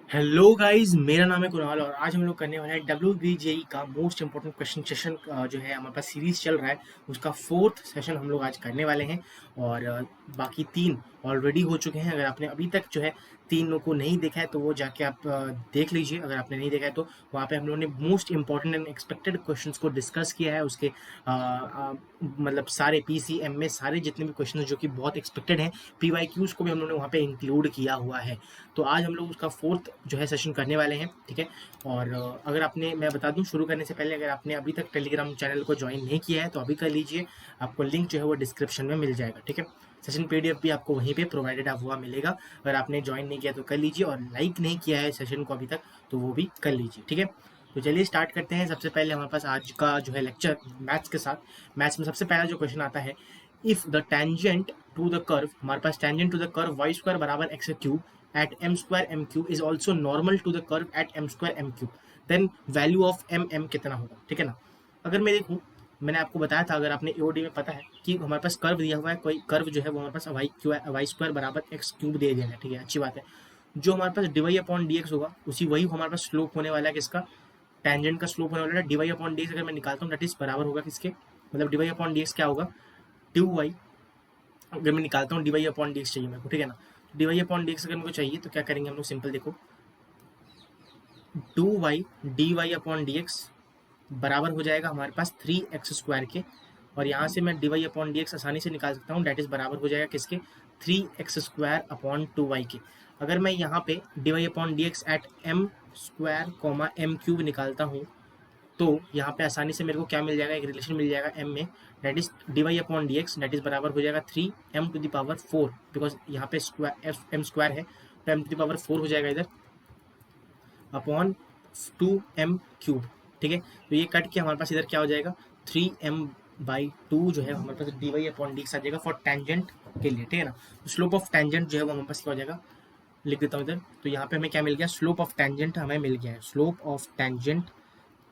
Hello guys, मेरा नाम है कुणाल और आज हम लोग करने वाले हैं WBJE का मोस्ट इंपॉर्टेंट क्वेश्चन सेशन। जो है हमारे पास सीरीज चल रहा है, उसका फोर्थ सेशन हम लोग आज करने वाले हैं। और बाकी तीन ऑलरेडी हो चुके हैं। अगर आपने अभी तक जो है तीनों को नहीं देखा है तो वो जाके आप देख लीजिए। अगर आपने नहीं देखा है तो वहाँ पे हम लोगों ने most important and expected questions को डिस्कस किया है। उसके मतलब सारे PCM में सारे जितने भी क्वेश्चन जो कि बहुत एक्सपेक्टेड हैं, PYQs को भी हम लोगों ने वहाँ पे इंक्लूड किया हुआ है। तो आज हम लोग उसका फोर्थ जो है सेशन करने वाले हैं, ठीक है। और अगर आपने, मैं बता दूं शुरू करने से पहले, अगर आपने अभी तक टेलीग्राम चैनल को ज्वाइन नहीं किया है तो अभी कर लीजिए। आपको लिंक जो है वो डिस्क्रिप्शन में मिल जाएगा, ठीक है। सेशन PDF भी आपको वहीं पे प्रोवाइडेड हुआ मिलेगा। अगर आपने ज्वाइन नहीं किया तो कर लीजिए, और लाइक नहीं किया है सेशन को अभी तक तो वो भी कर लीजिए, ठीक है। तो चलिए स्टार्ट करते हैं। सबसे पहले हमारे पास आज का जो है लेक्चर मैथ्स के साथ। मैथ्स में सबसे पहला जो क्वेश्चन आता है, if the tangent to the curve, हमारे पास tangent to the curve y square बराबर x cube at m square m cube is also normal to the curve at m square m cube, then value of m कितना होगा, ठीक है ना। अगर मैं देखूं, मैंने आपको बताया था, अगर आपने AOD में पता है कि हमारे पास कर्व दिया हुआ है, कोई कर्व जो है वो हमारे पास वाई स्क्वायर बराबर एक्स क्यूब दे दिया है, ठीक है, अच्छी बात है। जो हमारे पास डिवाई अपॉन डी एक्स होगा उसी वही हमारे पास स्लोप होने वाला है। किसका? टेंजेंट का स्लोप होने वाला है। डिवाई अपॉन डी एक्स अगर मैं निकालता हूँ, दैट इज बराबर होगा किसके, मतलब डिवाई अपॉन डी एक्स क्या होगा, 2y। अगर मैं निकालता हूँ डिवाई अपॉन डी एक्स चाहिए मेरे को, ठीक है ना। डिवाई अपॉन डी एक्स अगर मेरे को चाहिए तो क्या करेंगे हम लोग, सिंपल देखो, 2y d y upon d x बराबर हो जाएगा हमारे पास 3x स्क्वायर के। और यहाँ से मैं d y upon d x आसानी से निकाल सकता हूँ, डैट इज बराबर हो जाएगा किसके, 3x स्क्वायर अपॉन 2y के। अगर मैं यहाँ पे d y upon d x at m square comma m cube निकालता हूँ तो यहाँ पे आसानी से मेरे को क्या मिल जाएगा, एक रिलेशन मिल जाएगा m में, that is d y upon d x, that is बराबर हो जाएगा 3m⁴, बिकॉज यहाँ पे स्क्वायर m स्क्वायर है तो m⁴ हो जाएगा इधर, अपॉन 2m³, ठीक है। तो ये कट के हमारे पास इधर क्या हो जाएगा, 3m/2 जो है हमारे पास d y upon d x आ जाएगा फॉर टेंजेंट के लिए, ठीक है ना। तो स्लोप ऑफ टेंजेंट जो है वो हमारे पास क्या हो जाएगा, लिख देता हूँ इधर। तो यहाँ पे हमें क्या मिल गया, स्लोप ऑफ टेंजेंट हमें मिल गया है। स्लोप ऑफ टेंजेंट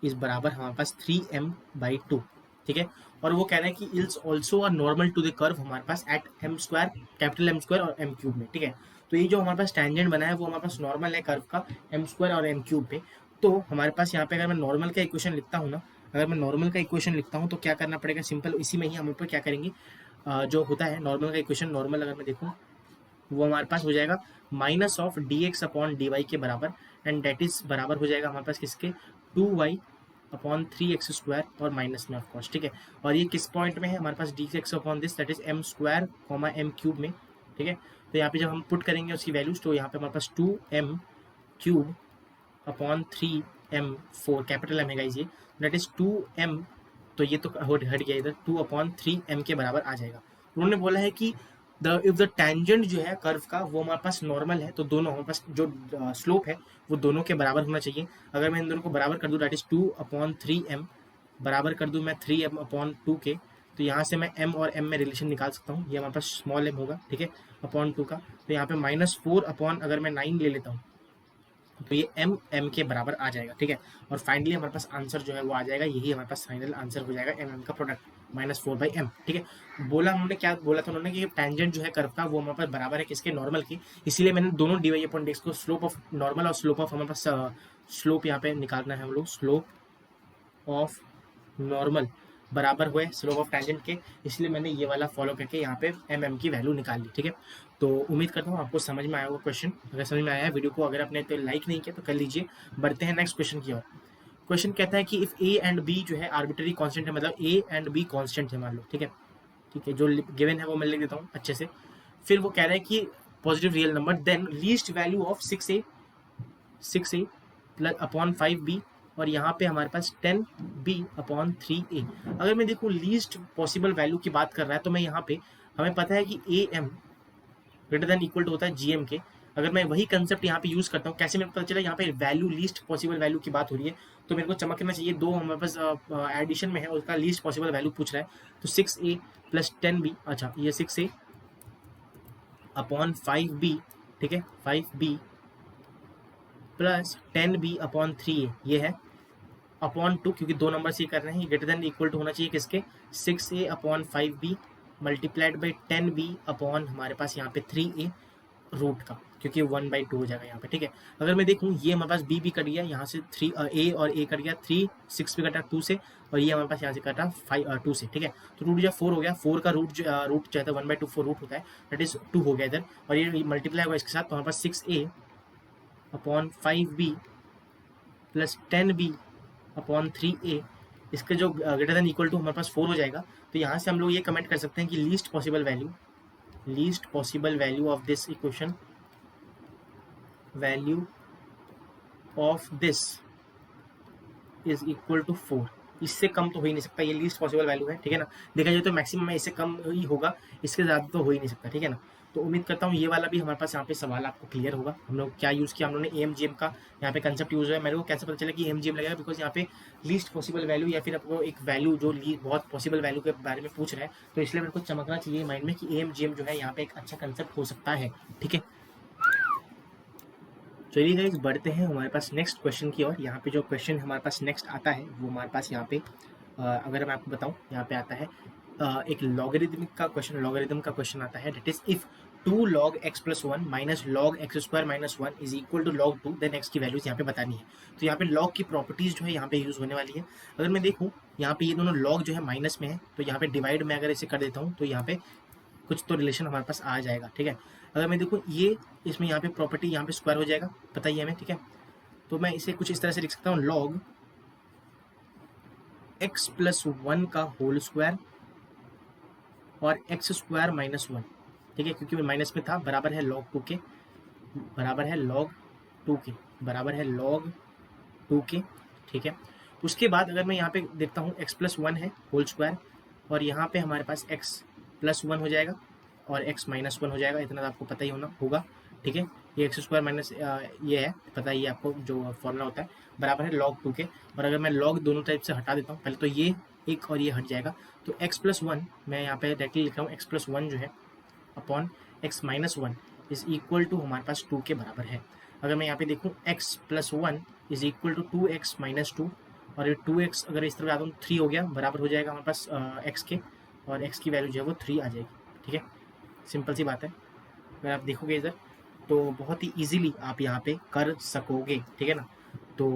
इस बराबर हमारे पास 3m/2, ठीक है। और वो कह रहे हैं कि इल्स also are normal to the curve हमारे पास at m square, capital M square और m³ में, ठीक है। तो ये जो हमारे पास टेंजेंट बना है वो हमारे पास नॉर्मल है कर्व का m स्क्वायर और m³ पे। तो हमारे पास यहाँ पे अगर मैं नॉर्मल का इक्वेशन लिखता हूँ ना, अगर मैं नॉर्मल का इक्वेशन लिखता हूँ तो क्या करना पड़ेगा, सिंपल इसी में ही हम ऊपर क्या करेंगे, जो होता है नॉर्मल का इक्वेशन, नॉर्मल अगर मैं देखूँ वो हमारे पास हो जाएगा minus of d x upon d y के बराबर, एंड डेट इज बराबर हो जाएगा हमारे पास किसके, 2y अपॉन 3x स्क्वायर और माइनस में ऑफकोर्स, ठीक है। और ये किस पॉइंट में है हमारे पास, d x upon this, that is m square comma m³ में, ठीक है। तो यहाँ पे जब हम पुट करेंगे उसकी वैल्यूज तो यहाँ पे हमारे पास 2m³ upon 3m4, capital M है गाइस ये, दैट इज 2m, तो ये तो हट गया इधर, 2/3m के बराबर आ जाएगा। उन्होंने बोला है कि द इफ द टेंजेंट जो है कर्व का वो हमारे पास नॉर्मल है तो दोनों हमारे पास जो स्लोप है वो दोनों के बराबर होना चाहिए। अगर मैं इन दोनों को बराबर कर दूँ, दैट इज 2/3m बराबर कर दूँ मैं 3m/2 के, तो यहाँ से मैं m और m में रिलेशन निकाल सकता हूँ। ये हमारे पास स्मॉल m होगा, ठीक है, अपॉन 2 का। तो यहाँ पे -4 अपॉन अगर मैं 9 ले लेता हूँ तो ये m के बराबर आ जाएगा, ठीक है। और फाइनली हमारे पास आंसर जो है वो आ जाएगा, यही हमारे पास फाइनल आंसर हो जाएगा m का प्रोडक्ट -4/m, ठीक है। बोला उन्होंने, क्या बोला था उन्होंने कि टेंजेंट जो है कर्व का वो हमारे पास बराबर है किसके, नॉर्मल की। इसीलिए मैंने दोनों d y upon d x को, स्लोप ऑफ नॉर्मल और स्लोप ऑफ हमारे पास स्लोप यहाँ पे निकालना है हम लोग, स्लोप ऑफ नॉर्मल बराबर हुए स्लोप ऑफ टेंजेंट के, इसलिए मैंने ये वाला फॉलो करके यहाँ पे m की वैल्यू निकाल ली, ठीक है। तो उम्मीद करता हूँ आपको समझ में आया होगा क्वेश्चन। अगर समझ में आया है वीडियो को, अगर आपने तो लाइक नहीं किया तो कर लीजिए। बढ़ते हैं नेक्स्ट क्वेश्चन की ओर। क्वेश्चन कहता है कि इफ a एंड b जो है आर्बिट्ररी कांस्टेंट है, मतलब a एंड b कांस्टेंट है मान लो, ठीक है। ठीक है, जो गिवन है वो मैं लिख देता हूँ अच्छे से। फिर वो कह रहा है कि positive real number, then least value of 6a plus upon 5b, और यहाँ पे हमारे पास 10b/3a। अगर मैं देखूँ लीस्ट पॉसिबल वैल्यू की बात कर रहा है तो मैं यहाँ पे, हमें पता है कि am greater than equal to होता है gm के। अगर मैं वही कंसेप्ट यहाँ पे यूज करता हूँ, कैसे मेरे को पता चला यहाँ पे वैल्यू, लीस्ट पॉसिबल वैल्यू की बात हो रही है, तो मेरे को चमकना चाहिए, दो हमारे पास एडिशन में है, उसका लीस्ट पॉसिबल वैल्यू पूछ रहा है। तो 6a प्लस 10b, अच्छा ये 6a अपॉन 5b, ठीक है, 5b प्लस 10b/3a, ये है अपॉन 2, क्योंकि दो नंबर से ये कर रहे हैं, ग्रेटर देन इक्वल टू होना चाहिए किसके, 6a/5b multiplied by 10b upon हमारे पास यहाँ पे 3a, रूट का, क्योंकि 1/2 हो जाएगा यहाँ पे, ठीक है। अगर मैं देखूँ ये हमारे पास b कट गया यहाँ से 3 a और a कट गया 3, 6 भी कटा 2 से, और ये हमारे पास यहाँ से कटा 2 से, ठीक है। तो रूट जो 4 हो गया, 4 का रूट जो है 1/2 4 रूट होता है, दैट इज 2 हो गया इधर, और ये मल्टीप्लाई होगा इसके साथ, तो हमारे पास 6a upon 5b plus 10b upon 3a, इसके जो ग्रेटर देन इक्वल टू हमारे पास 4 हो जाएगा। तो यहाँ से हम लोग ये कमेंट कर सकते हैं कि least possible value of this equation, value of this is equal to 4। इससे कम तो हो ही नहीं सकता, ये लीस्ट पॉसिबल वैल्यू है, ठीक है ना। देखा जाए तो मैक्सिमम है, इससे कम ही होगा, इसके ज़्यादा तो हो ही नहीं सकता, ठीक है ना। तो उम्मीद करता हूँ ये वाला भी हमारे पास यहाँ पे सवाल आपको क्लियर होगा। हम लोग क्या यूज़ किया, हम लोगों ने AMGM का यहाँ पे कंसेप्ट यूज़ हुआ है। मेरे को कैसे पता चला कि AMGM लगेगा, बिकॉज यहाँ पे लीस्ट पॉसिबल वैल्यू या फिर आपको एक वैल्यू जो बहुत पॉसिबल वैल्यू के बारे में पूछ रहा है, तो इसलिए मेरे को चमकना चाहिए माइंड में कि AMGM जो है यहाँ पे एक अच्छा कंसेप्ट हो सकता है, ठीक है। चलिए गाइस बढ़ते हैं हमारे पास नेक्स्ट क्वेश्चन की ओर। यहाँ पे जो क्वेश्चन हमारे पास नेक्स्ट आता है वो हमारे पास यहाँ पे अगर मैं आपको बताऊँ, यहाँ पे आता है एक लॉगरिथम का क्वेश्चन आता है, that is if 2 log x plus 1 minus log x square minus 1 is equal to log 2, then x की वैल्यूज यहाँ पे बतानी है। तो यहाँ पे log की प्रॉपर्टीज जो है यहाँ पे यूज होने वाली है। अगर मैं देखूँ यहाँ पे ये दोनों log जो है माइनस में है, तो यहाँ पे डिवाइड में अगर इसे कर देता हूँ तो यहाँ पे कुछ तो रिलेशन हमारे पास आ जाएगा, ठीक है। अगर मैं देखूँ ये इसमें यहाँ पे प्रॉपर्टी यहाँ पे स्क्वायर हो जाएगा, पता ही है हमें, ठीक है। तो मैं इसे कुछ इस तरह से लिख सकता हूँ, log x प्लस 1 का होल स्क्वायर और x स्क्वायर माइनस 1, ठीक है, क्योंकि माइनस में था, बराबर है log 2 के, बराबर है log 2 के, बराबर है log 2 के, ठीक है। उसके बाद अगर मैं यहाँ पे देखता हूँ x प्लस 1 है होल स्क्वायर, और यहाँ पे हमारे पास x प्लस 1 हो जाएगा और x माइनस 1 हो जाएगा, इतना तो आपको पता ही होगा, ठीक है। ये x स्क्वायर माइनस ये है, पता ही है आपको जो फॉर्मूला होता है, बराबर है log 2 के। और अगर मैं log दोनों टाइप से हटा देता हूँ, पहले तो ये एक और ये हट जाएगा, तो x प्लस 1 मैं यहाँ पे डायरेक्टली लिख रहा हूँ, x प्लस 1 जो है upon x minus 1 is equal to हमारे पास 2 के बराबर है। अगर मैं यहाँ पे देखूँ x plus 1 is equal to 2x minus 2, और ये 2x अगर इस तरह आता हूँ 3 हो गया, बराबर हो जाएगा हमारे पास x के, और x की वैल्यू जो है वो 3 आ जाएगी, ठीक है। सिंपल सी बात है, अगर आप देखोगे इधर तो बहुत ही ईजिली आप यहाँ पे कर सकोगे, ठीक है ना। तो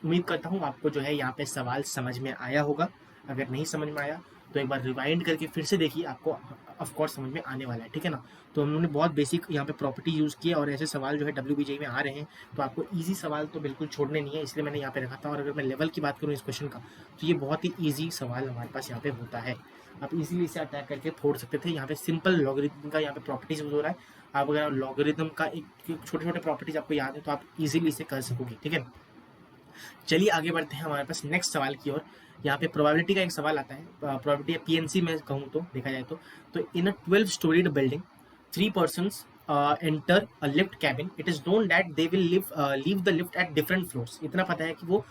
उम्मीद करता हूँ आपको जो है यहाँ पे सवाल समझ में आया होगा। अगर नहीं समझ में आया तो एक बार रिवाइंड करके फिर से देखिए, आपको ऑफ कोर्स समझ में आने वाला है, ठीक है ना। तो हम लोगों ने बहुत बेसिक यहाँ पे प्रॉपर्टी यूज़ की है, और ऐसे सवाल जो है WBJ में आ रहे हैं, तो आपको इजी सवाल तो बिल्कुल छोड़ने नहीं है, इसलिए मैंने यहाँ पे रखा था। और अगर मैं लेवल की बात करूँ इस क्वेश्चन का, तो ये बहुत ही ईजी सवाल हमारे पास यहाँ पे होता है, आप इजीली इसे अटैक करके फोड़ सकते थे। यहाँ पे सिंपल लॉगरिथम का यहाँ पे प्रॉपर्टीज यूज हो रहा है, आप अगर लॉगरिथम का एक छोटे छोटे प्रॉपर्टीज आपको याद है तो आप इजीली इसे कर सकोगे, ठीक है। चलिए आगे बढ़ते हैं हमारे पास नेक्स्ट सवाल की ओर। यहाँ पे प्रोबेबिलिटी का एक सवाल आता है, प्रोबेबिलिटी PNC में कहूँ तो देखा जाए तो इन अ 12 storeyed building 3 persons enter a lift cabin, it is known that they will leave the lift at different floors. इतना पता है कि वो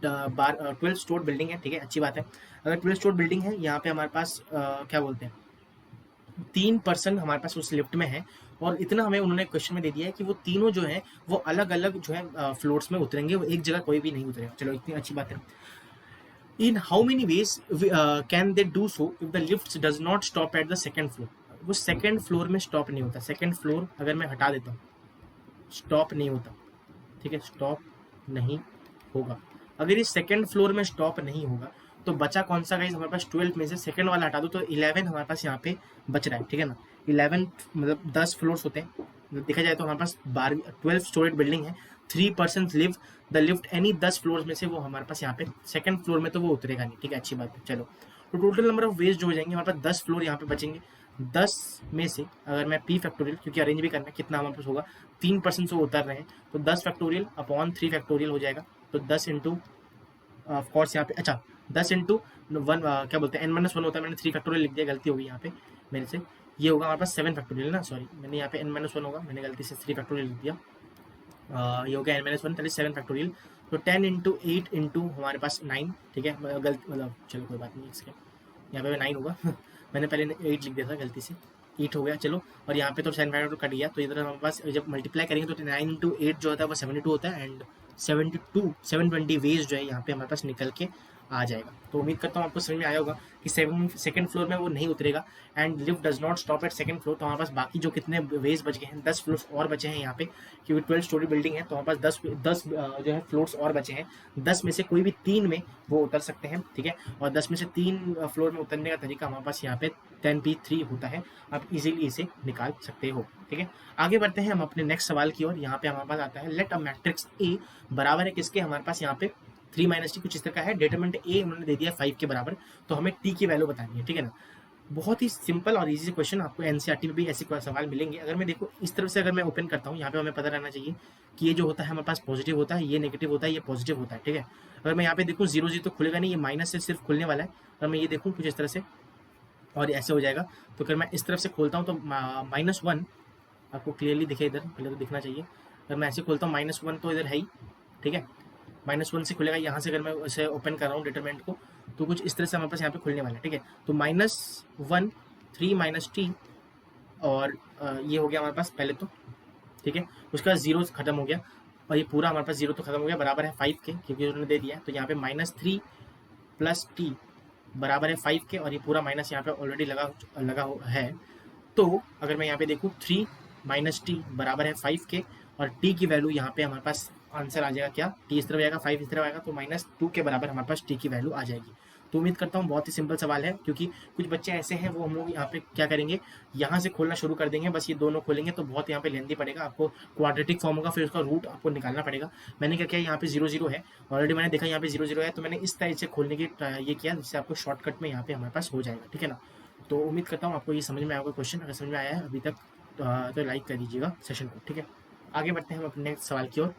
12 स्टोर बिल्डिंग है, ठीक है, अच्छी बात है। अगर 12 स्टोर बिल्डिंग है, यहाँ पे हमारे पास क्या बोलते हैं 3 पर्सन हमारे पास उस लिफ्ट में है, और इतना हमें उन्होंने क्वेश्चन में दे दिया है कि वो तीनों जो है वो अलग अलग जो है फ्लोर्स में उतरेंगे, वो एक जगह कोई भी नहीं उतरेगा। चलो इतनी अच्छी बात है। In how many ways can they do so if the lift does not stop at the second floor. वो सेकेंड फ्लोर में स्टॉप नहीं होता, सेकेंड फ्लोर अगर मैं हटा देता हूँ स्टॉप नहीं होता, ठीक है, स्टॉप नहीं होगा। अगर ये सेकेंड फ्लोर में स्टॉप नहीं होगा तो बचा कौन सा गाइस हमारे पास 12 में से सेकंड वाला हटा दो तो 11 हमारे पास यहाँ पे बच रहा है, ठीक है ना। 11 मतलब 10 फ्लोर्स होते हैं, मतलब देखा जाए तो हमारे पास 12 स्टोरेड बिल्डिंग है, 3 person live the lift any 10 floor में से वो हमारे पास यहाँ पे सेकंड फ्लोर में तो वो उतरेगा नहीं, ठीक है, अच्छी बात है। चलो तो टोटल नंबर ऑफ वेज जो हो जाएंगे हमारे पास 10 फ्लोर यहाँ पे बचेंगे। 10 में से अगर मैं P फैक्टोरियल, क्योंकि अरेंज भी करना है कितना हमारे पास होगा, 3 पर्सन से उतर रहे हैं, तो 10 फैक्टोरियल अपॉन 3 फैक्टोरियल हो जाएगा। तो 10 इंटू ऑफकोर्स यहाँ पे, अच्छा 10 इंटू 1 क्या बोलते हैं n-1 होता है, मैंने 3 फैक्टोरियल लिख दिया, गलती होगी यहाँ पे मेरे से। ये होगा हमारे पास 7 फैक्टोरियल ना, सॉरी मैंने यहाँ पे n-1 होगा, मैंने गलती से 3 फैक्टोरियल लिख दिया। ये हो गया n-1 दैट इज 7 फैक्टोरियल। तो 10 इंटू 8 इंटू हमारे पास 9, ठीक है, गलती मतलब चलो कोई बात नहीं, इसके यहाँ पे 9 होगा मैंने पहले 8 लिख दिया था गलती से, 8 हो गया चलो। और यहाँ पे तो 7 फैक्टोरियल कट गया, तो इधर हमारे पास जब मल्टीप्लाई करेंगे तो 9 इंटू 8 जो होता है वो 72 होता है, एंड 720 वेज जो है यहाँ पे हमारे पास निकल के आ जाएगा। तो उम्मीद करता हूँ आपको समझ में आया होगा कि सेकंड फ्लोर में वो नहीं उतरेगा and lift does not stop at second floor. तो हमारे पास बाकी जो कितने वेज बच गए हैं, 10 फ्लोर्स और बचे हैं यहाँ पे, क्योंकि 12 स्टोरी बिल्डिंग है तो हमारे पास 10 जो है फ्लोर्स और बचे हैं। 10 में से कोई भी 3 में वो उतर सकते हैं, ठीक है। और 10 में से 3 फ्लोर में उतरने का तरीका हमारे पास यहाँ पे 10p3 होता है, आप इजीली इसे निकाल सकते हो, ठीक है। आगे बढ़ते हैं हम अपने नेक्स्ट सवाल की ओर। यहाँ पे हमारे पास आता है लेट अ मैट्रिक्स ए बराबर है किसके, हमारे पास यहाँ पे 3 माइनस टी कुछ इस तरह का है। डिटरमिनेंट ए उन्होंने दे दिया 5 के बराबर, तो हमें टी की वैल्यू बतानी है, ठीक है ना। बहुत ही सिंपल और इजी क्वेश्चन, आपको एनसीईआरटी में भी ऐसे सवाल मिलेंगे। अगर मैं देखो इस तरफ से अगर मैं ओपन करता हूँ, यहाँ पे हमें पता रहना चाहिए कि ये जो होता है हमारे पास पॉजिटिव होता है, ये नेगेटिव होता है, ये पॉजिटिव होता है, ठीक है। अगर मैं यहाँ पे देखूँ 0 0 तो खुलेगा नहीं, ये माइनस से सिर्फ खुलने वाला है। अगर मैं ये देखूँ कुछ इस तरह से और ऐसे हो जाएगा, तो अगर मैं इस तरफ से खोलता हूँ तो -1 आपको क्लियरली दिखे, इधर पहले तो दिखना चाहिए। अगर मैं ऐसे खोलता हूँ -1 तो इधर है ही, ठीक है। -1 से खुलेगा, यहाँ से अगर मैं इसे ओपन कर रहा हूँ डिटरमिनेंट को, तो कुछ इस तरह से हमारे पास यहाँ पे खुलने वाला है, ठीक है। तो -1 3 माइनस टी और ये हो गया हमारे पास पहले तो, ठीक है। उसके बाद 0 खत्म हो गया और ये पूरा हमारे पास 0 तो खत्म हो गया, बराबर है 5 के, क्योंकि उन्होंने दे दिया है। तो यहाँ पे -3 प्लस टी बराबर है 5 के, और ये पूरा माइनस यहाँ पे ऑलरेडी लगा है। तो अगर मैं यहाँ पे देखूँ 3 माइनस टी बराबर है 5 के, और टी की वैल्यू यहाँ पे हमारे पास आंसर आ जाएगा क्या, टी इस तरफ आएगा 5 इस तरफ आएगा, तो -2 के बराबर हमारे पास टी की वैल्यू आ जाएगी। तो उम्मीद करता हूँ बहुत ही सिंपल सवाल है, क्योंकि कुछ बच्चे ऐसे हैं वो हम लोग यहाँ पे क्या करेंगे, यहाँ से खोलना शुरू कर देंगे, बस ये दोनों खोलेंगे तो बहुत यहाँ पे लेंदी पड़ेगा, आपको क्वाड्रेटिक फॉर्म होगा, फिर उसका रूट आपको निकालना पड़ेगा। मैंने क्या किया, यहाँ पे 0 0 है ऑलरेडी, मैंने देखा यहाँ पे 0 0 है, तो मैंने इस तरह से खोलने की ये किया, जिससे आपको शॉर्टकट में यहाँ पे हमारे पास हो जाएगा, ठीक है ना। तो उम्मीद करता हूँ आपको ये समझ में आएगा क्वेश्चन। अगर समझ में आया है अभी तक तो लाइक कर दीजिएगा सेशन को, ठीक है। आगे बढ़ते हैं हम अपने नेक्स्ट सवाल की ओर।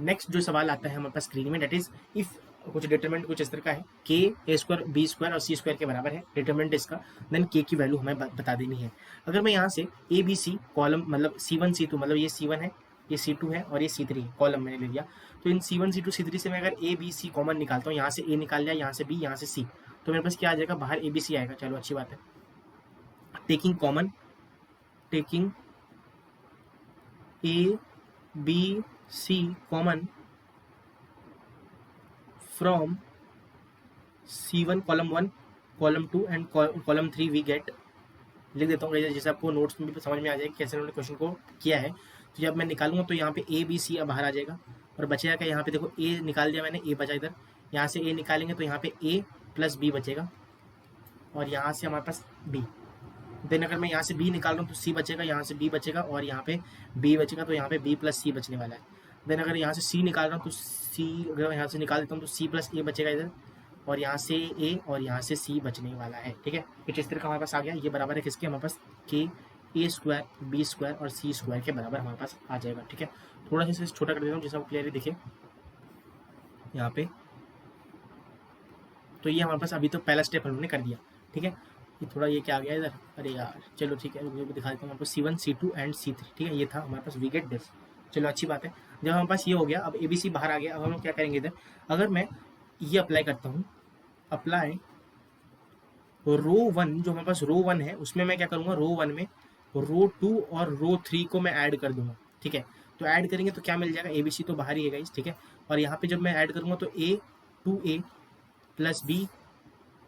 नेक्स्ट जो सवाल आता है हमारे पास स्क्रीन में, डेट इज इफ कुछ डिटरमिनेंट कुछ इस तरह का है, के ए स्क्वायर बी स्क्वायर और सी स्क्वायर के बराबर है, डिटरमिनेंट इसका, देन के की वैल्यू हमें बता देनी है। अगर मैं यहाँ से ए बी सी कॉलम, मतलब C1 C2, मतलब ये C1 है, ये C2 है और ये C3 है, कॉलम मैंने ले लिया। तो इन C1 C2 C3 से मैं अगर ए बी सी कॉमन निकालता हूँ, यहाँ से ए निकाल लिया, यहाँ से बी, यहाँ से सी, तो मेरे पास क्या आ जाएगा, बाहर ए बी सी आएगा। चलो अच्छी बात है। Taking common, taking A B C common from C1 column 1 column 2 and column 3 we get, लिख देता हूँ जैसे आपको नोट्स में भी समझ में आ जाएगा कैसे उन्होंने क्वेश्चन को किया है। तो जब मैं निकालूंगा तो यहाँ पे ए बी सी बाहर आ जाएगा, और बचेगा क्या, यहाँ पे देखो ए निकाल दिया मैंने, ए बचा इधर, यहाँ से ए निकालेंगे तो यहाँ पे ए प्लस बी बचेगा, और यहाँ से हमारे पास बी। देन अगर मैं यहाँ से बी निकाल रहा हूँ तो सी बचेगा, यहाँ से बी बचेगा और यहाँ पे बी बचेगा, तो यहाँ पे बी प्लस सी बचने वाला है। देन अगर यहाँ से सी निकाल रहा हूँ तो सी, अगर यहाँ से निकाल देता हूँ तो सी प्लस ए बचेगा इधर, और यहाँ से ए और यहाँ से सी बचने वाला है, ठीक है। कुछ इस तरह का हमारे पास आ गया। ये बराबर है किसके, हमारे पास के ए स्क्वायर बी स्क्वायर और सी स्क्वायर के बराबर हमारे पास आ जाएगा, ठीक है। थोड़ा सा इसे छोटा कर देता हूँ जिससे आपको क्लियरली दिखे यहाँ पे। तो ये हमारे पास अभी तो पहला स्टेप हमने कर दिया, ठीक है। ये थोड़ा ये क्या आ गया इधर, अरे यार चलो ठीक है, मुझे दिखा देता हूँ आपको C1 C2 एंड C3, ठीक है। ये था हमारे पास वी गेट दिस, चलो अच्छी बात है। जब हमारे पास ये हो गया, अब ABC बाहर आ गया, अब हम लोग क्या करेंगे इधर, अगर मैं ये अप्लाई करता हूँ, अप्लाई रो 1, जो हमारे पास रो 1 है उसमें मैं क्या करूँगा, रो 1 में रो 2 और रो 3 को मैं ऐड कर दूंगा, ठीक है। तो ऐड करेंगे तो क्या मिल जाएगा, ABC तो बाहर ही है गाइस, ठीक है। और यहाँ पे जब मैं ऐड करूँगा तो A2A plus B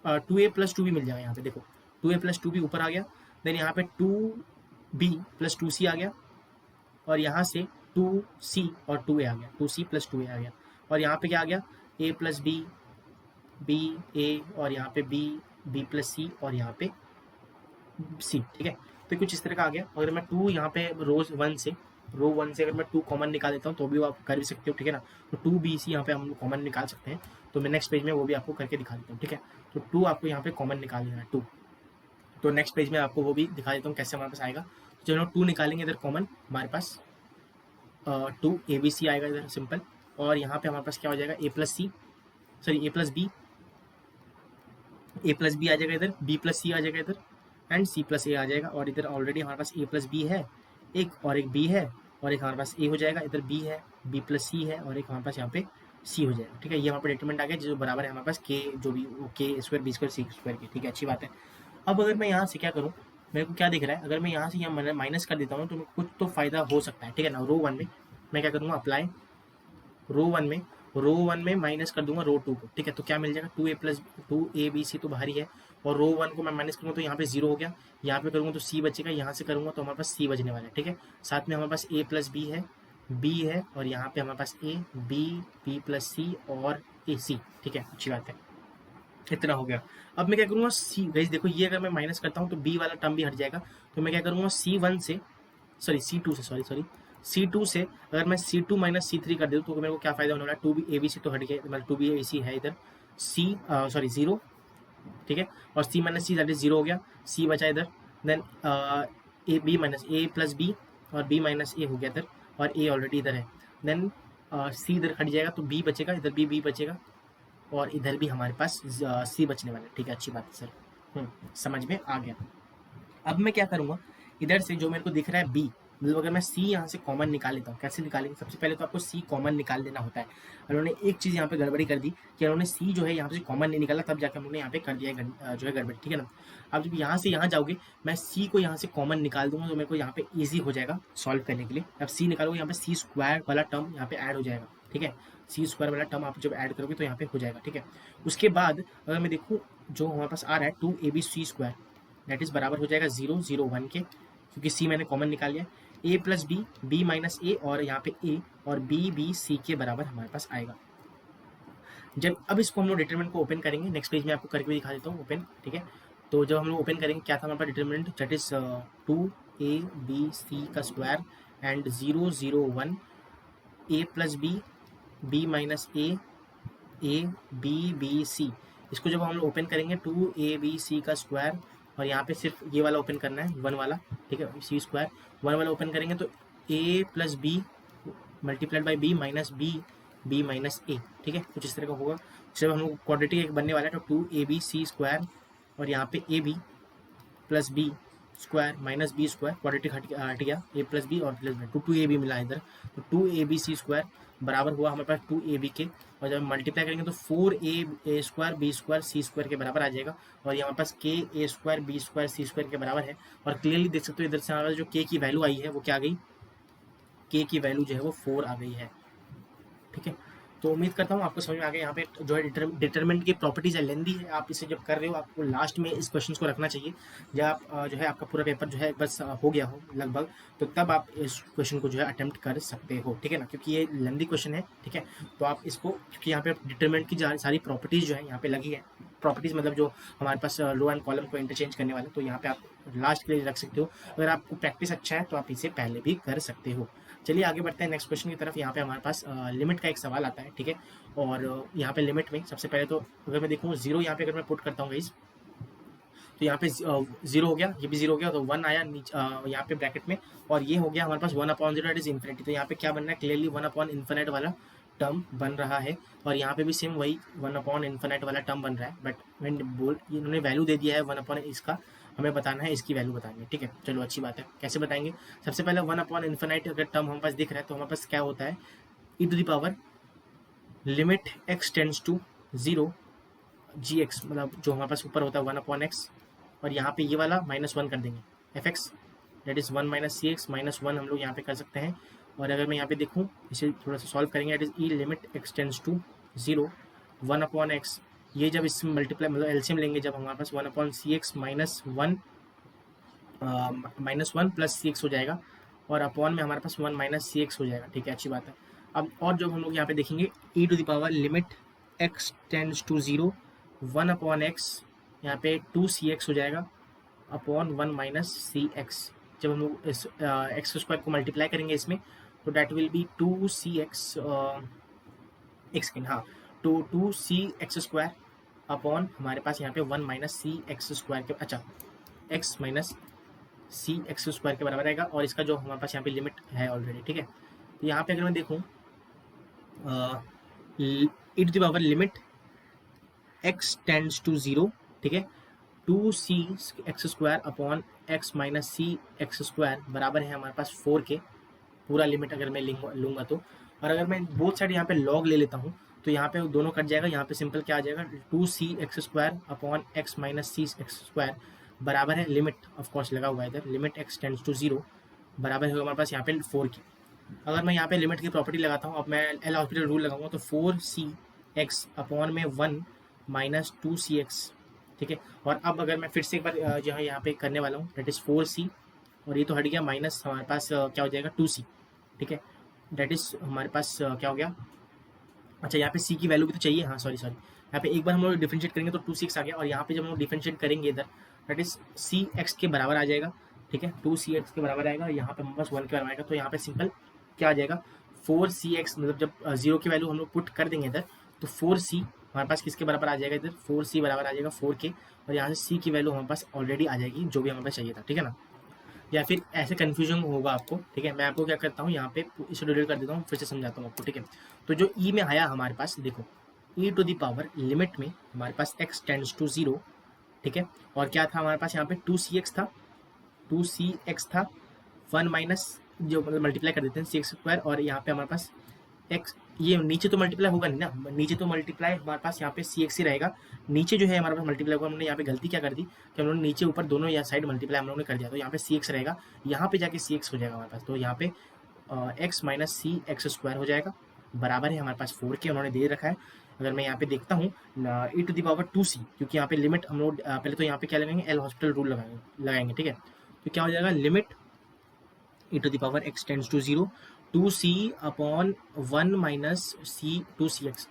2A plus 2B मिल जाएगा। यहाँ पे देखो 2A प्लस 2B ऊपर आ गया, देन यहाँ पे 2B प्लस 2C आ गया, और यहाँ से 2C और 2A आ गया, 2C प्लस 2A आ गया, और यहाँ पे क्या आ गया, A प्लस बी, बी ए, और यहाँ पे बी, बी प्लस सी, और यहाँ पे सी, ठीक है। तो कुछ इस तरह का आ गया। अगर मैं 2 यहाँ पे रो 1 से अगर मैं 2 कॉमन निकाल देता हूँ तो भी आप कर भी सकते हो, ठीक है ना। तो 2BC यहाँ पे हम लोग कॉमन निकाल सकते हैं, तो मैं नेक्स्ट पेज में वो भी आपको करके दिखा देता हूँ, ठीक है। तो 2 आपको यहाँ पे कॉमन निकाल देना है, 2। तो नेक्स्ट पेज में आपको वो भी दिखा देता हूँ कैसे हमारे पास आएगा। चलो 2 निकालेंगे इधर कॉमन, हमारे पास 2 ABC आएगा इधर सिंपल, और यहाँ पे हमारे पास क्या हो जाएगा, A प्लस बी आ जाएगा इधर, B प्लस सी आ जाएगा इधर, एंड C प्लस ए आ जाएगा। और इधर ऑलरेडी हमारे पास A प्लस बी है एक, और एक B है, और एक हमारे पास A हो जाएगा, इधर B है, B प्लस सी है, और एक हमारे पास यहाँ पे C हो जाएगा, ठीक है। ये हमारे पास डिटरमिनेंट आ गया जो बराबर है हमारे पास के, जो भी के स्क्वायर बी स्क्वायर सी स्क्वायर की, ठीक है, अच्छी बात है। अब अगर मैं यहाँ से क्या करूँ, मेरे को क्या दिख रहा है, अगर मैं यहाँ से यहाँ माइनस कर देता हूँ तो कुछ तो फायदा हो सकता है, ठीक है ना। रो 1 में मैं क्या करूँगा, अप्लाई रो 1 में रो 1 में माइनस कर दूंगा रो 2 को, ठीक है। तो क्या मिल जाएगा 2a+2ab तो बाहर ही है, और रो 1 को मैं माइनस करूँगा तो यहाँ पे 0 हो गया, यहाँ पे करूँगा तो c बचेगा, यहाँ से करूँगा तो हमारे पास c बचने वाला है, ठीक है। साथ में हमारे पास a+b है, b है, और यहाँ पे हमारे पास a, b, b+c और ac, ठीक है। अच्छी बात है, इतना हो गया। अब मैं क्या करूँगा सी, गाइस देखो ये अगर मैं माइनस करता हूँ तो b वाला टर्म भी हट जाएगा, तो मैं क्या करूँगा c1 से c2 से c2 से अगर मैं c2 माइनस c3 कर दूँ तो मेरे को क्या फायदा होने वाला है, 2b तो हट गया, मतलब 2b है इधर, जीरो, ठीक है, और c minus see that is zero हो गया, c बचा इधर, then A B minus a+b और b माइनस a हो गया इधर, और a ऑलरेडी इधर है, देन c इधर हट जाएगा तो b बचेगा, इधर भी b बचेगा, और इधर भी हमारे पास c बचने वाला है, ठीक है। अच्छी बात है सर, समझ में आ गया। अब मैं क्या करूँगा, इधर से जो मेरे को दिख रहा है b, मतलब अगर मैं c यहाँ से कॉमन निकाल लेता हूँ, कैसे निकालेंगे, सबसे पहले तो आपको c कॉमन निकाल लेना होता है। उन्होंने एक चीज़ यहाँ पे गड़बड़ी कर दी कि उन्होंने c जो है यहाँ से कॉमन नहीं निकाला, तब जाकर उन्होंने यहाँ पे कर दिया है जो है गड़बड़ी, ठीक है ना। अब जब यहाँ से यहाँ जाओगे, मैं c को यहाँ से कॉमन निकाल दूंगा तो मेरे को यहाँ पे ईजी हो जाएगा सॉल्व करने के लिए। अब c निकालोगे यहाँ पे c स्क्वायर वाला टर्म यहाँ पे ऐड हो जाएगा, ठीक है, c स्क्वायर वाला टर्म आप जब ऐड करोगे तो यहाँ पे हो जाएगा, ठीक है। उसके बाद अगर मैं देखूँ जो हमारे पास आ रहा है 2ab² दैट इज बराबर हो जाएगा 0, 0, 1 के, क्योंकि c मैंने कॉमन निकाल लिया, a+b, b माइनस a और यहाँ पे a, और b c के बराबर हमारे पास आएगा। जब अब इसको हम लोग डिटरमिनेंट को ओपन करेंगे, नेक्स्ट पेज में आपको करके भी दिखा देता हूँ ओपन, ठीक है। तो जब हम लोग ओपन करेंगे क्या था हमारे पास डिटरमिनेंट, दैट इज 2ab का square and 0, 0, 1 a+b, b minus a, b c। इसको जब हम लोग ओपन करेंगे 2abc का स्क्वायर, और यहाँ पे सिर्फ ये वाला ओपन करना है 1 वाला, ठीक है, c स्क्वायर 1 वाला ओपन करेंगे तो a+b multiplied by b minus b minus a, ठीक है, कुछ इस तरह का होगा। जब हम लोग क्वाड्रेटिक एक बनने वाला है तो 2abc स्क्वायर और यहाँ पे ab plus b square minus b square, quadratic हट गया, a प्लस बी और प्लस बी, 2ab मिला इधर, तो 2abc स्क्वायर बराबर हुआ हमारे पास 2ab के, और जब मल्टीप्लाई करेंगे तो 4a square b square c square के बराबर आ जाएगा, और ये हमारे पास k a square b square c square के बराबर है। और क्लियरली देख सकते हो इधर से हमारे पास जो k की वैल्यू आई है वो क्या आ गई, k की वैल्यू जो है वो 4 आ गई है, ठीक है। तो उम्मीद करता हूँ आपको समझ में आ गया। यहाँ पे जो है डिटरमिनेंट की प्रॉपर्टीज है लेंदी है, आप इसे जब कर रहे हो आपको लास्ट में इस क्वेश्चन को रखना चाहिए, जब आप जो है आपका पूरा पेपर जो है बस हो गया हो लगभग, तो तब आप इस क्वेश्चन को जो है अटेम्प्ट कर सकते हो, ठीक है ना, क्योंकि ये लेंदी क्वेश्चन है, ठीक है। तो आप इसको, क्योंकि यहाँ पे डिटरमिनेंट की सारी प्रॉपर्टीज जो है यहाँ पे लगी है, प्रॉपर्टीज मतलब जो हमारे पास रो एंड कॉलम को इंटरचेंज करने वाले, तो यहाँ पे आप लास्ट के लिए रख सकते हो। अगर आपको प्रैक्टिस अच्छा है तो आप इसे पहले भी कर सकते हो। चलिए आगे बढ़ते हैं नेक्स्ट क्वेश्चन की तरफ। यहाँ पे हमारे पास लिमिट का एक सवाल आता है, ठीक है। और यहाँ पे लिमिट में सबसे पहले तो अगर मैं देखूँ 0 यहाँ पे अगर मैं पुट करता हूँ गाइस, तो यहाँ पे 0 हो गया, ये भी 0 हो गया, तो 1 आया यहाँ पे ब्रैकेट में, और ये हो गया हमारे पास 1/0 दैट इज इन्फिनिटी। तो यहाँ पे क्या बन रहा है, क्लियरली 1/इन्फिनिट वाला टर्म बन रहा है, और यहाँ पे भी सेम वही 1/इन्फिनिट वाला टर्म बन रहा है, बट इन्होंने वैल्यू दे दिया है 1/ इसका, हमें बताना है इसकी वैल्यू बतानी है, ठीक है। चलो अच्छी बात है, कैसे बताएंगे, सबसे पहले 1/इन्फिनिट अगर टर्म हमारे पास दिख रहा है तो हमारे पास क्या होता है, e⁻ limit x tends to 0 gx, मतलब जो हमारे पास ऊपर होता है 1/x, और यहाँ पे ये वाला -1 कर देंगे fx दैट इज 1 - cx -1 हम लोग यहाँ पे कर सकते हैं। और अगर मैं यहाँ पे देखूँ इसे थोड़ा सा सॉल्व करेंगे, that is e limit x tends to 0 1/x, ये जब इसमें मल्टीप्लाई मतलब एलसीएम लेंगे जब हमारे पास 1/cx -1 प्लस cx हो जाएगा, और अपॉन में हमारे पास 1 - cx हो जाएगा, ठीक है, अच्छी बात है। अब और जब हम लोग यहाँ पे देखेंगे e⁻ limit x tends to 0 1/x, यहाँ पे 2cx हो जाएगा अपॉन 1 - cx। जब हम लोग इस एक्स स्क्वायर को मल्टीप्लाई करेंगे इसमें तो that will be 2cx x हाँ, तो 2cx² अपॉन हमारे पास यहाँ पे 1 - cx² के, अच्छा x - cx² के बराबर आएगा, और इसका जो हमारे पास यहाँ पे लिमिट है ऑलरेडी, ठीक है। तो यहाँ पे अगर मैं देखूँ e⁻ limit x tends to 0, ठीक है, 2cx² अपॉन x - cx² बराबर है हमारे पास 4 के, पूरा लिमिट अगर मैं लूँगा तो। और अगर मैं बोथ साइड यहाँ पे लॉग ले लेता हूँ तो यहाँ पे दोनों कट जाएगा, यहाँ पे सिंपल क्या आ जाएगा 2cx² अपॉन x - cx² बराबर है लिमिट, ऑफ कोर्स लगा हुआ है इधर, लिमिट x टेंड्स टू 0 बराबर है हमारे पास यहाँ पे 4 की। अगर मैं यहाँ पे लिमिट की प्रॉपर्टी लगाता हूँ, अब मैं एल हॉस्पिटल रूल लगाऊंगा तो 4cx अपॉन में 1 माइनस 2cx, ठीक है। और अब अगर मैं फिर से एक बार जो है यहाँ पे करने वाला हूँ, डेट इज़ 4c, और ये तो हट गया, माइनस हमारे पास क्या हो जाएगा 2c, ठीक है। डेट इज़ हमारे पास क्या हो गया, अच्छा यहाँ पे c की वैल्यू भी तो चाहिए, हाँ सॉरी यहाँ पे एक बार हम लोग डिफरेंशिएट करेंगे तो 2c आ गया, और यहाँ पे जब हम लोग डिफरेंशिएट करेंगे इधर, डेट इज cx के बराबर आ जाएगा, ठीक है। 2cx के बराबर आएगा, और यहाँ पे हमारे पास 1 के बराबर आएगा, तो यहाँ पे सिंपल क्या आ जाएगा 4cx, मतलब जब जीरो की वैल्यू हम लोग पुट कर देंगे इधर, तो 4c हमारे पास किसके बराबर आ जाएगा, इधर 4c बराबर आ जाएगा 4 के, और यहाँ से c की वैल्यू हमारे पास ऑलरेडी आ जाएगी जो भी हमारे पास चाहिए था, ठीक है ना। या फिर ऐसे कन्फ्यूजन होगा आपको, ठीक है। मैं आपको क्या करता हूँ यहाँ पे इसे डिलीट कर देता हूँ, फिर से समझाता हूँ आपको, ठीक है। तो जो ई में आया हमारे पास, देखो ई टू दी पावर लिमिट में हमारे पास एक्स टेंड्स टू 0, ठीक है। और क्या था हमारे पास यहाँ पे 2cx था, 2cx था 1 माइनस, जो मतलब मल्टीप्लाई कर देते हैं सी एक्स स्क्वायर, और यहाँ पे हमारे पास एक्स, ये नीचे तो मल्टीप्लाई होगा नहीं ना, नीचे तो मल्टीप्लाई हमारे पास यहाँ पे सी एक्स ही रहेगा, नीचे जो है हमारे पास मल्टीप्लाई होगा। हमने यहाँ पे गलती क्या कर दी कि हम लोगों ने नीचे ऊपर दोनों या साइड मल्टीप्लाई हम लोगों ने कर दिया, तो यहाँ पे सी एक्स रहेगा, यहाँ पे जाके सी एक्स हो जाएगा हमारे पास, तो यहाँ पे एक्स माइनस सी एक्स स्क्वायर हो जाएगा, बराबर है हमारे पास 4 के, उन्होंने दे रखा है। अगर मैं यहाँ पे देखता हूँ ई टू दी पावर 2c, क्योंकि यहाँ पे लिमिट हम लोग पहले तो यहाँ पे क्या लगाएंगे, एल हॉस्पिटल रूल लगाएंगे, ठीक है। तो क्या हो जाएगा, limit e to the power x tends to 0, 2c upon 1 minus c 2cx,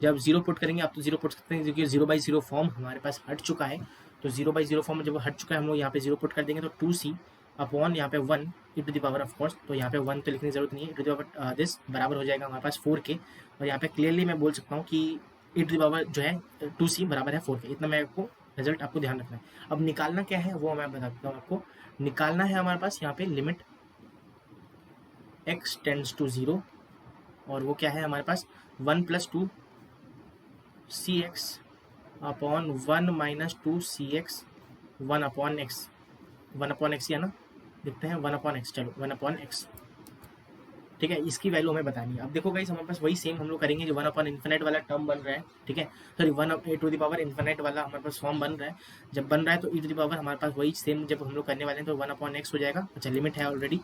जब 0 पुट करेंगे आप तो 0 पुट सकते हैं, क्योंकि 0/0 फॉर्म हमारे पास हट चुका है, तो 0/0 फॉर्म जब हट चुका है हम लोग यहाँ पे 0 पुट कर देंगे, तो 2c अपॉन यहाँ पे 1 e to the power of course, तो यहाँ पे 1 तो लिखने की जरूरत नहीं है, ई टू द पावर दिस बराबर हो जाएगा हमारे पास 4 के, और यहाँ पे क्लियरली मैं बोल सकता हूँ कि ई टू द पावर जो है 2c बराबर है 4 के, इतना मैं आपको रिजल्ट आपको ध्यान रखना है। अब निकालना क्या है वो मैं बताता हूँ आपको, निकालना है हमारे पास यहाँ पे लिमिट x टेंड्स टू 0, और वो क्या है हमारे पास 1 plus 2cx upon 1 minus 2cx 1 upon x, 1 upon x, या ना देखते हैं 1 अपॉन एक्स, चलो 1 अपॉन एक्स, ठीक है। इसकी वैल्यू हमें बतानी है। अब देखो गाइस हमारे पास वही सेम हम लोग करेंगे, जो 1 अपॉन इन्फिनिट वाला टर्म बन रहा है, ठीक है, sorry 1 to the power infinite वाला हमारे पास फॉर्म बन रहा है, जब बन रहा है तो ई टू द पावर हमारे पास वही सेम जब हम लोग करने वाले हैं तो 1 अपॉन एक्स हो जाएगा। अच्छा लिमिट है already,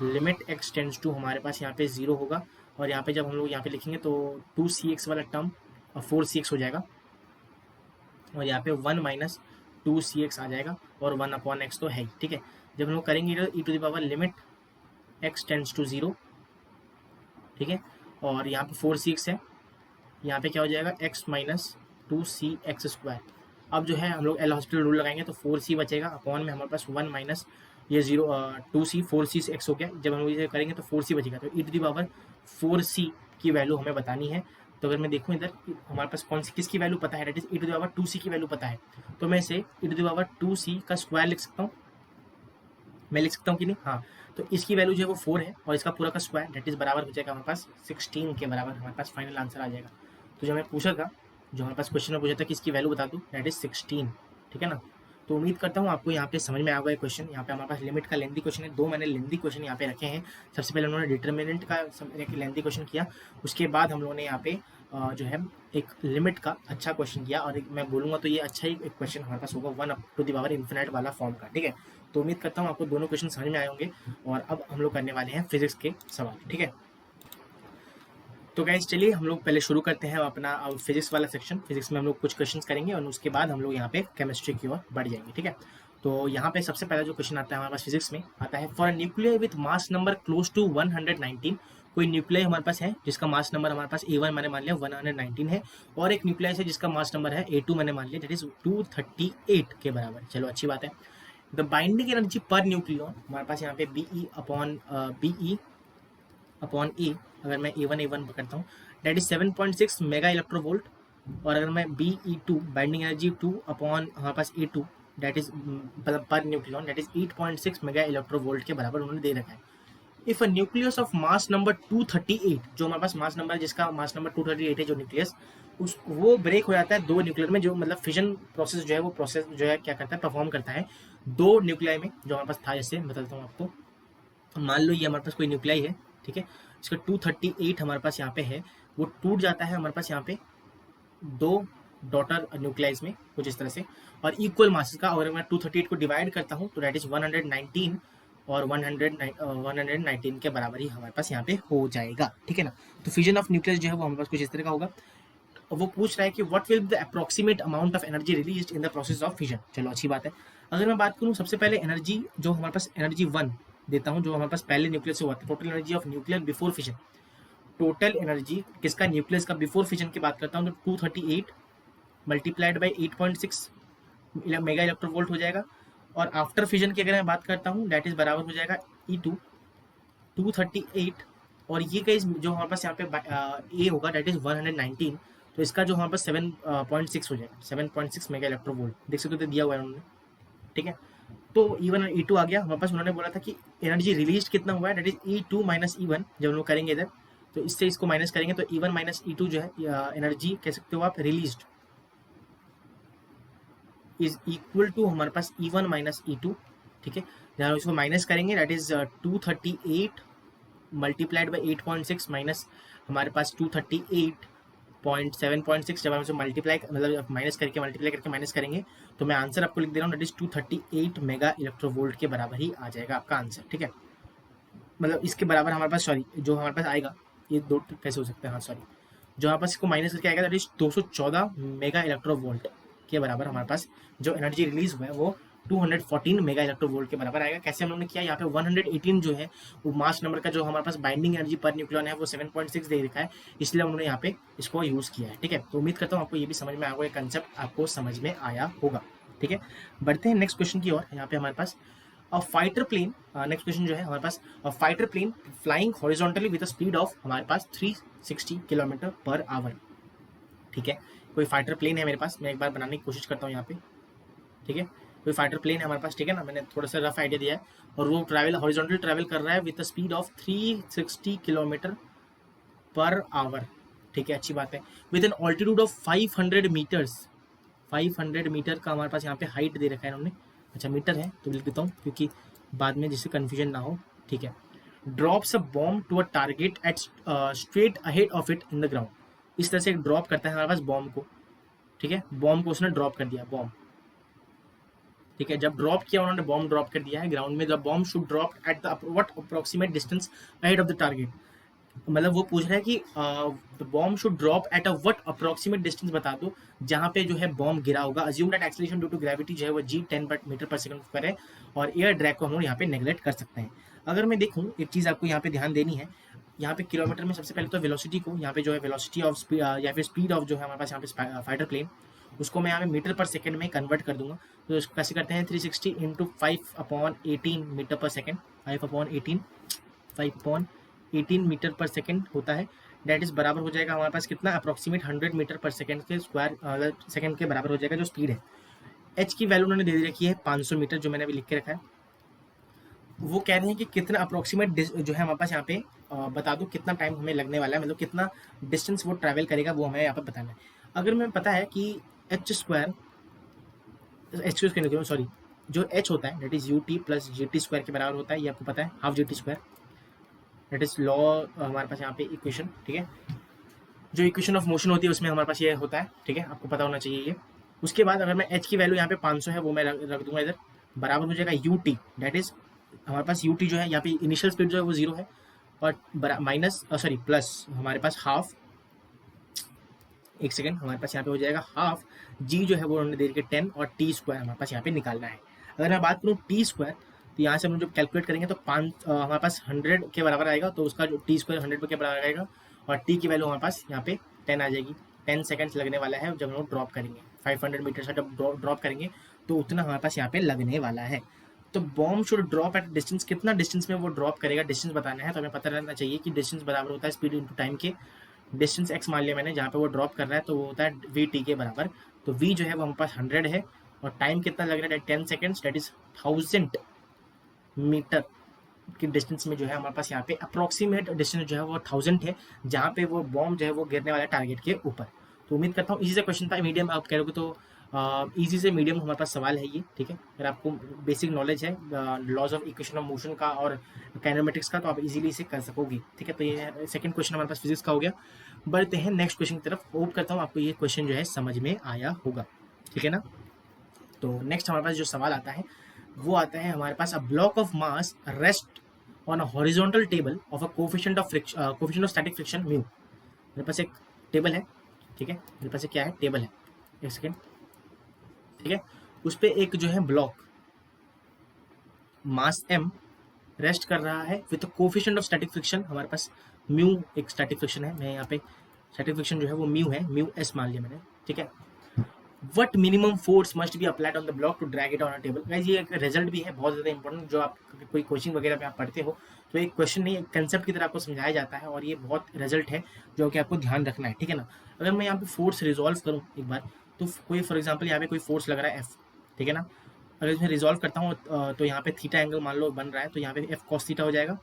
limit x tends to हमारे पास यहाँ पे 0 होगा, और यहाँ पे जब हम लोग यहाँ पे लिखेंगे तो 2cx वाला टर्म 4cx हो जाएगा, और यहाँ पे 1 माइनस 2cx आ जाएगा, और 1 अपॉन एक्स तो है ही, ठीक है। जब हम लोग करेंगे e to the power limit x tends to 0, ठीक है, और यहाँ पे 4cx है, यहाँ पे क्या हो जाएगा x माइनस 2cx स्क्वायर। अब जो है हम लोग एल हॉस्पिटल रूल लगाएंगे तो 4c बचेगा, अपॉन में हमारे पास 1 माइनस ये 2c 4c से x हो गया, जब हम लोग इसे करेंगे तो 4c बचेगा, तो ई टू दी पावर 4c की वैल्यू हमें बतानी है। तो अगर मैं देखूँ इधर हमारे पास कौन सी किसकी वैल्यू पता है, that is e to the power 2c की वैल्यू पता है, तो मैं इसे ई टू दी पावर 2c का स्क्वायर लिख सकता हूँ, मैं लिख सकता हूँ कि नहीं, हाँ। तो इसकी वैल्यू जो है वो 4 है, और इसका पूरा का स्क्वायर डेट इज बराबर हो जाएगा हमारे पास 16 के बराबर, हमारे पास फाइनल आंसर आ जाएगा। तो जो हमें पूछा था, जो हमारे पास क्वेश्चन में पूछा था कि इसकी वैल्यू बता दूँ, डेट इज 16, ठीक है ना। तो उम्मीद करता हूँ आपको यहाँ पे समझ में आ गया क्वेश्चन। यहाँ पे हमारे पास लिमिट का लेंथी क्वेश्चन है, 2 मैंने लेंथी क्वेश्चन यहाँ पे रखे हैं। सबसे पहले उन्होंने डिटर्मिनेंट का लेंथी क्वेश्चन किया, उसके बाद हम लोगों ने यहाँ पे जो है एक लिमिट का अच्छा क्वेश्चन किया, और मैं बोलूँगा तो ये अच्छा ही एक क्वेश्चन हमारे पास होगा 1 टू द पावर इन्फिनिट वाला फॉर्म का, ठीक है। तो उम्मीद करता हूँ आपको दोनों क्वेश्चन समझ में आए होंगे, और अब हम लोग करने वाले हैं फिजिक्स के सवाल, ठीक है। तो गाइस चलिए हम लोग पहले शुरू करते हैं अपना फिजिक्स वाला सेक्शन। फिजिक्स में हम लोग कुछ क्वेश्चंस करेंगे, और उसके बाद हम लोग यहाँ पे केमिस्ट्री की ओर बढ़ जाएंगे, ठीक है। तो यहाँ पे सबसे पहला जो क्वेश्चन आता है हमारे पास फिजिक्स में आता है, for nuclear with mass number close to 119, कोई न्यूक्लियर हमारे पास है जिसका मास नंबर हमारे पास A1 मैंने मान लिया 119 है, और एक न्यूक्लियस है जिसका मास नंबर है A2 मैंने मान लिया, दैट इज 238 के बराबर। चलो अच्छी बात है। The binding energy per nucleon हमारे पास यहाँ पे BE अपॉन ए, अगर मैं A1 पकड़ता हूँ डेट इज 7.6 मेगा इलेक्ट्रोवोल्ट, और अगर मैं BE2 बाइंडिंग एनर्जी 2 अपॉन हमारे पास A2 डेट इज मतलब पर nucleon that is 8.6 mega electrovolt के बराबर उन्होंने दे रखा है। If a nucleus of mass number 238, जो हमारे पास मास नंबर है जिसका मास नंबर 238 है जो न्यूक्लियस, उस वो ब्रेक हो जाता है 2 न्यूक्लियर में, जो मतलब फिजन प्रोसेस जो है वो प्रोसेस जो है क्या करता है, परफॉर्म करता है 2 न्यूक्लियाई में जो हमारे पास था। जैसे बताता हूँ आपको, मान लो ये हमारे पास कोई न्यूक्लियाई है, ठीक है, इसका 238 हमारे पास यहाँ पे है, वो टूट जाता है हमारे पास यहाँ पे 2 डॉटर न्यूक्लियाइज में कुछ इस तरह से, और इक्वल मासेस का, और अगर मैं 238 को डिवाइड करता हूँ तो डेट इज 119, और 119 के बराबर ही हमारे पास यहाँ पे हो जाएगा, ठीक है ना। तो फिजन ऑफ न्यूक्लियस जो है वो हमारे पास कुछ इस तरह का होगा। वो पूछ रहा है कि what will the approximate amount of energy released in the process of fission. चलो अच्छी बात है। अगर मैं बात करूँ सबसे पहले एनर्जी जो हमारे पास एनर्जी 1 देता हूँ, जो हमारे पास पहले न्यूक्लियस से हुआ था, total energy of nuclear before fission. Total energy किसका, न्यूक्लियस का बिफोर फिजन की बात करता हूँ तो 238 मल्टीप्लाइड बाई 8.6 मेगा इलेक्ट्रोवोल्ट हो जाएगा। और आफ्टर फिजन की अगर मैं बात करता हूँ दैट इज बराबर हो जाएगा E2 238, और ये गाइस जो हमारे पास यहाँ पे ए होगा दैट इज 119, तो इसका जो हमारे पास 7.6 हो जाएगा, 7.6 मेगा इलेक्ट्रोवोल्ट, देख सकते हो दिया हुआ है उन्होंने, ठीक है। तो E1 और E2 आ गया हमारे पास। उन्होंने बोला था कि एनर्जी रिलीज कितना हुआ है, that is E2 minus E1। जब हम लोग करेंगे इधर तो इससे इसको माइनस करेंगे तो E1 माइनस E2 जो है एनर्जी कह सकते हो आप रिलीज्ड इज इक्वल टू हमारे पास E1 माइनस E2, ठीक है। जहाँ इसको माइनस करेंगे that is 238 multiplied by 8.6 minus हमारे पास 238.7.6। जब हम इसे मल्टीप्लाई मतलब माइनस करके माइनस करेंगे तो मैं आंसर आपको लिख दे रहा हूँ दैट इज 238 मेगा इलेक्ट्रोवोल्ट के बराबर ही आ जाएगा आपका आंसर, ठीक है। मतलब इसके बराबर हमारे पास, सॉरी जो हमारे पास आएगा ये दो कैसे हो सकते हैं, हाँ सॉरी, जो हमारे पास इसको माइनस करके आएगा दैट इज 214 मेगा इलेक्ट्रोवोल्ट के बराबर हमारे पास जो एनर्जी रिलीज हुआ है वो 214 मेगा इलेक्ट्रोवोल्ट के बराबर आएगा। कैसे हम लोगों ने किया, यहाँ पे 118 जो है वो मास नंबर का जो हमारे पास बाइंडिंग एनर्जी पर न्यूक्लियन है वो 7.6 दे रखा है, इसलिए उन्होंने यहाँ पे इसको यूज किया है, ठीक है। तो उम्मीद करता हूँ आपको ये भी समझ में आया होगा, ये कंसेप्ट आपको समझ में आया होगा, ठीक है। बढ़ते हैं नेक्स्ट क्वेश्चन की ओर। यहाँ पे हमारे पास फाइटर प्लेन, नेक्स्ट क्वेश्चन जो है हमारे पास fighter plane flying horizontally with speed of हमारे पास 360 किलोमीटर पर आवर, ठीक है। कोई फाइटर प्लेन है मेरे पास, मैं एक बार बनाने की कोशिश करता हूँ यहाँ पे, ठीक है। कोई फाइटर प्लेन है हमारे पास, ठीक है ना, मैंने थोड़ा सा रफ आइडिया दिया है, और वो ट्रैवल हॉरिजॉन्टल ट्रैवल कर रहा है with speed of 360 kilometre per hour, ठीक है, अच्छी बात है। With an altitude of 500 metres, 500 metre का हमारे पास यहाँ पे हाइट दे रखा है इन्होंने, अच्छा मीटर है तो लिख देता हूँ क्योंकि बाद में जिससे कन्फ्यूजन ना हो, ठीक है। Drops a bomb to a target at straight ahead of it in the ground, इस तरह से ड्रॉप करता है हमारे पास बॉम्ब को, ठीक है। बॉम्ब को उसने ड्रॉप कर दिया, बॉम्ब, ठीक है। जब ड्रॉप किया उन्होंने, बॉम्ब ड्रॉप कर दिया है ग्राउंड में, the bomb should drop at the what approximate distance ahead of the target, मतलब वो पूछ रहा है कि the bomb should drop at a what approximate distance बता दो जहाँ पे जो है बॉम्ब गिरा होगा। Assume that acceleration due to gravity जो है वो G10 मीटर पर सेकंड पर है, और एयर ड्रैग को हम लोग यहाँ पे नेगलेक्ट कर सकते हैं। अगर मैं देखूँ एक चीज़ आपको यहाँ पे ध्यान देनी है, यहाँ पे किलोमीटर में सबसे पहले तो वेलोसिटी को यहाँ पे जो है वेलोसिटी ऑफ या फिर स्पीड ऑफ जो है हमारे पास यहाँ पे फाइटर प्लेन, उसको मैं यहाँ पे मीटर पर सेकंड में कन्वर्ट कर दूंगा। तो इसको कैसे करते हैं, 360 इंटू 5/18 मीटर पर सेकंड, 5/18 मीटर पर सेकंड होता है, डेट इज बराबर हो जाएगा हमारे पास कितना, अप्रोक्सीमेट 100 मीटर पर सेकंड के स्क्वायर सेकंड के बराबर हो जाएगा जो स्पीड है। एच की वैल्यू उन्होंने दे रखी है 500 मीटर, जो मैंने अभी लिख के रखा है। वो कह रहे हैं कि कितना अप्रोक्सीमेट जो है हमारे पास यहाँ पे बता दो कितना टाइम हमें लगने वाला है, मतलब कितना डिस्टेंस वो ट्रैवल करेगा वो हमें यहाँ पे बताना है। अगर हमें पता है कि सॉरी जो एच होता है that is UT plus GT square के बराबर होता है, ये आपको पता है, half GT square, that is law हमारे पास यहाँ पे इक्वेशन, ठीक है। जो इक्वेशन ऑफ मोशन होती है उसमें हमारे पास ये होता है, ठीक है, आपको पता होना चाहिए ये। उसके बाद अगर मैं एच की वैल्यू यहाँ पे 500 है वो मैं रख दूंगा इधर, बराबर हो जाएगा UT, दैट इज हमारे पास UT जो है यहाँ पे इनिशियल स्पीड जो है वो 0 है, और माइनस सॉरी प्लस हमारे पास हाफ, एक सेकेंड, हमारे पास यहाँ पे हो जाएगा हाफ G जो है वो उन्होंने दे के 10, और T स्क्वायर हमारे पास यहाँ पे निकालना है। अगर मैं बात करूँ T स्क्वायर, तो यहाँ से हम जब कैलकुलेट करेंगे तो हमारे पास 100 के बराबर आएगा, तो उसका जो T स्क्वायर 100 के बराबर आएगा, और T की वैल्यू हमारे पास यहाँ पे 10 आ जाएगी। 10 सेकंड्स लगने वाला है जब हम लोग ड्रॉप करेंगे, 500 मीटर से जब ड्रॉप करेंगे तो उतना हमारे पास यहाँ पे लगने वाला है। तो bomb should drop at distance, कितना डिस्टेंस में वो ड्रॉप करेगा डिस्टेंस बताना है, तो हमें पता रहना चाहिए कि डिस्टेंस बराबर होता है स्पीड इंटू टाइम के, डिस्टेंस x मान लिया मैंने जहाँ पे वो ड्रॉप कर रहा है, तो वो होता है VT के बराबर। तो V जो है वो हमारे पास 100 है, और टाइम कितना लग रहा है 10 सेकेंड्स, दैट इज 1000 मीटर की डिस्टेंस में जो है हमारे पास यहाँ पे अप्रोक्सीमेट डिस्टेंस जो है वो 1000 है, जहाँ पे वो बॉम्ब जो है वो गिरने वाला है टारगेट के ऊपर। तो उम्मीद करता हूँ इसी से क्वेश्चन था, मीडियम आप कह रहे हो तो इजी से मीडियम हमारे पास सवाल है ये, ठीक है। अगर आपको बेसिक नॉलेज है laws of equation of motion का और काइनेमेटिक्स का, तो आप इजीली इसे कर सकोगे, ठीक है। तो ये सेकंड क्वेश्चन हमारे पास फिजिक्स का हो गया। बढ़ते हैं नेक्स्ट क्वेश्चन की तरफ। होप करता हूँ आपको ये क्वेश्चन जो है समझ में आया होगा, ठीक है ना। तो नेक्स्ट हमारे पास जो सवाल आता है वो आता है हमारे पास, a block of mass rest on a horizontal table of a coefficient of static friction mu. मेरे पास एक टेबल है, ठीक है, मेरे पास एक क्या है, टेबल है, एक सेकेंड, ठीक है, उस पर एक जो है ब्लॉक मास m रेस्ट कर रहा है with coefficient of static friction, हमारे पास म्यू एक स्टैटिक फ्रिक्शन है, मैं यहाँ पे स्टैटिक फ्रिक्शन जो है वो म्यू है, म्यू एस मान लिया मैंने, ठीक है। What minimum force must be applied on the block to drag it on a table. Guys ये एक रिजल्ट भी है बहुत ज़्यादा इंपॉर्टेंट, जो आप कोई कोचिंग वगैरह में आप पढ़ते हो तो एक क्वेश्चन नहीं, एक कंसेप्ट की तरह आपको समझाया जाता है, और ये बहुत रिजल्ट है जो कि आपको ध्यान रखना है, ठीक है ना। अगर मैं यहाँ पे फोर्स रिजॉल्व करूँ एक बार, तो कोई फॉर एग्जाम्पल यहाँ पे कोई फोर्स लग रहा है एफ, ठीक है ना, अगर इसमें रिजॉल्व करता हूँ तो यहाँ पे थीटा एंगल मान लो बन रहा है, तो यहाँ पे एफ कॉस थीटा हो जाएगा,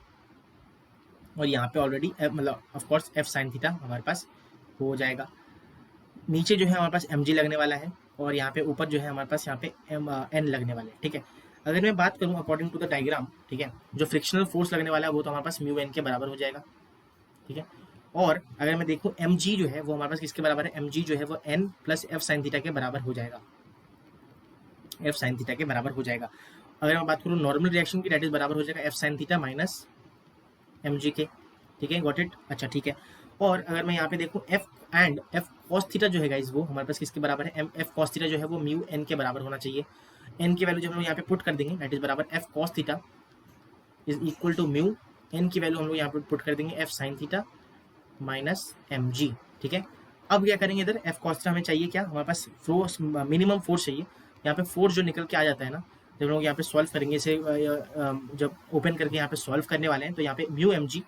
और यहाँ पे ऑलरेडी मतलब ऑफकोर्स एफ साइन थीटा हमारे पास हो जाएगा। नीचे जो है हमारे पास एम जी लगने वाला है, और यहाँ पे ऊपर जो है हमारे पास यहाँ पे एम एन लगने वाला है, ठीक है। अगर मैं बात करूँ अकॉर्डिंग टू द डायग्राम, ठीक है, जो फ्रिक्शनल फोर्स लगने वाला है वो तो हमारे पास म्यू एन के बराबर हो जाएगा, ठीक है। और अगर मैं देखूँ एम जी जो है वो हमारे पास किसके बराबर है, एम जी जो है वो N plus F sine theta के बराबर हो जाएगा, एफ साइन थीटा के बराबर हो जाएगा। अगर मैं बात करूँ नॉर्मल रिएक्शन की, डेट इज बराबर हो जाएगा F sine theta minus m g के, ठीक है, गॉट इट, अच्छा ठीक है। और अगर मैं यहाँ पे देखूँ F and F cos theta जो है गाइस वो हमारे पास किसके बराबर है, एम एफ कॉस थीटा जो है वो म्यू एन के बराबर होना चाहिए। एन की वैल्यू जो हम लोग यहाँ पे पुट कर देंगे, दैट इज बराबर F cos theta is equal to mu, N की वैल्यू हम लोग यहाँ पे पुट कर देंगे F sine theta minus m g, ठीक है। अब क्या करेंगे, इधर एफ कॉस थीटा हमें चाहिए क्या, हमारे पास फोर्स मिनिमम फोर्स चाहिए, यहाँ पे फोर्स जो निकल के आ जाता है ना, जब हम लोग यहाँ पे सॉल्व करेंगे इसे, जब ओपन करके यहाँ पे सॉल्व करने वाले हैं, तो यहाँ पे म्यू एम जी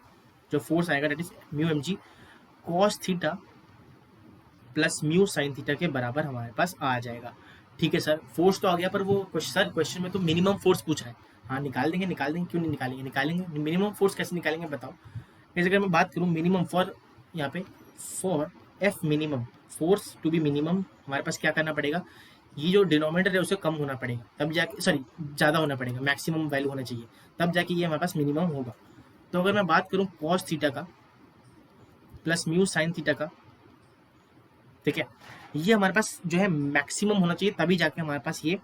जो फोर्स आएगा that is mu m g cos theta plus mu sine theta के बराबर हमारे पास आ जाएगा, ठीक है सर। फोर्स तो आ गया, पर वो सर क्वेश्चन में तो मिनिमम फोर्स पूछ रहा है। हाँ निकाल देंगे, निकाल देंगे, क्यों नहीं निकालेंगे, निकालेंगे। मिनिमम फोर्स कैसे निकालेंगे बताओ। जैसे अगर मैं बात करूँ मिनिमम फॉर, यहाँ पे for F minimum force to be minimum, हमारे पास क्या करना पड़ेगा, ये जो डिनोमिनेटर है उसे कम होना पड़ेगा, तब जाके, सॉरी ज़्यादा होना पड़ेगा, मैक्सिमम वैल्यू होना चाहिए, तब जाके ये हमारे पास मिनिमम होगा। तो अगर मैं बात करूँ कॉस थीटा का प्लस म्यू साइन थीटा का, ठीक है, ये हमारे पास जो है मैक्सिमम होना चाहिए, तभी जाके हमारे पास ये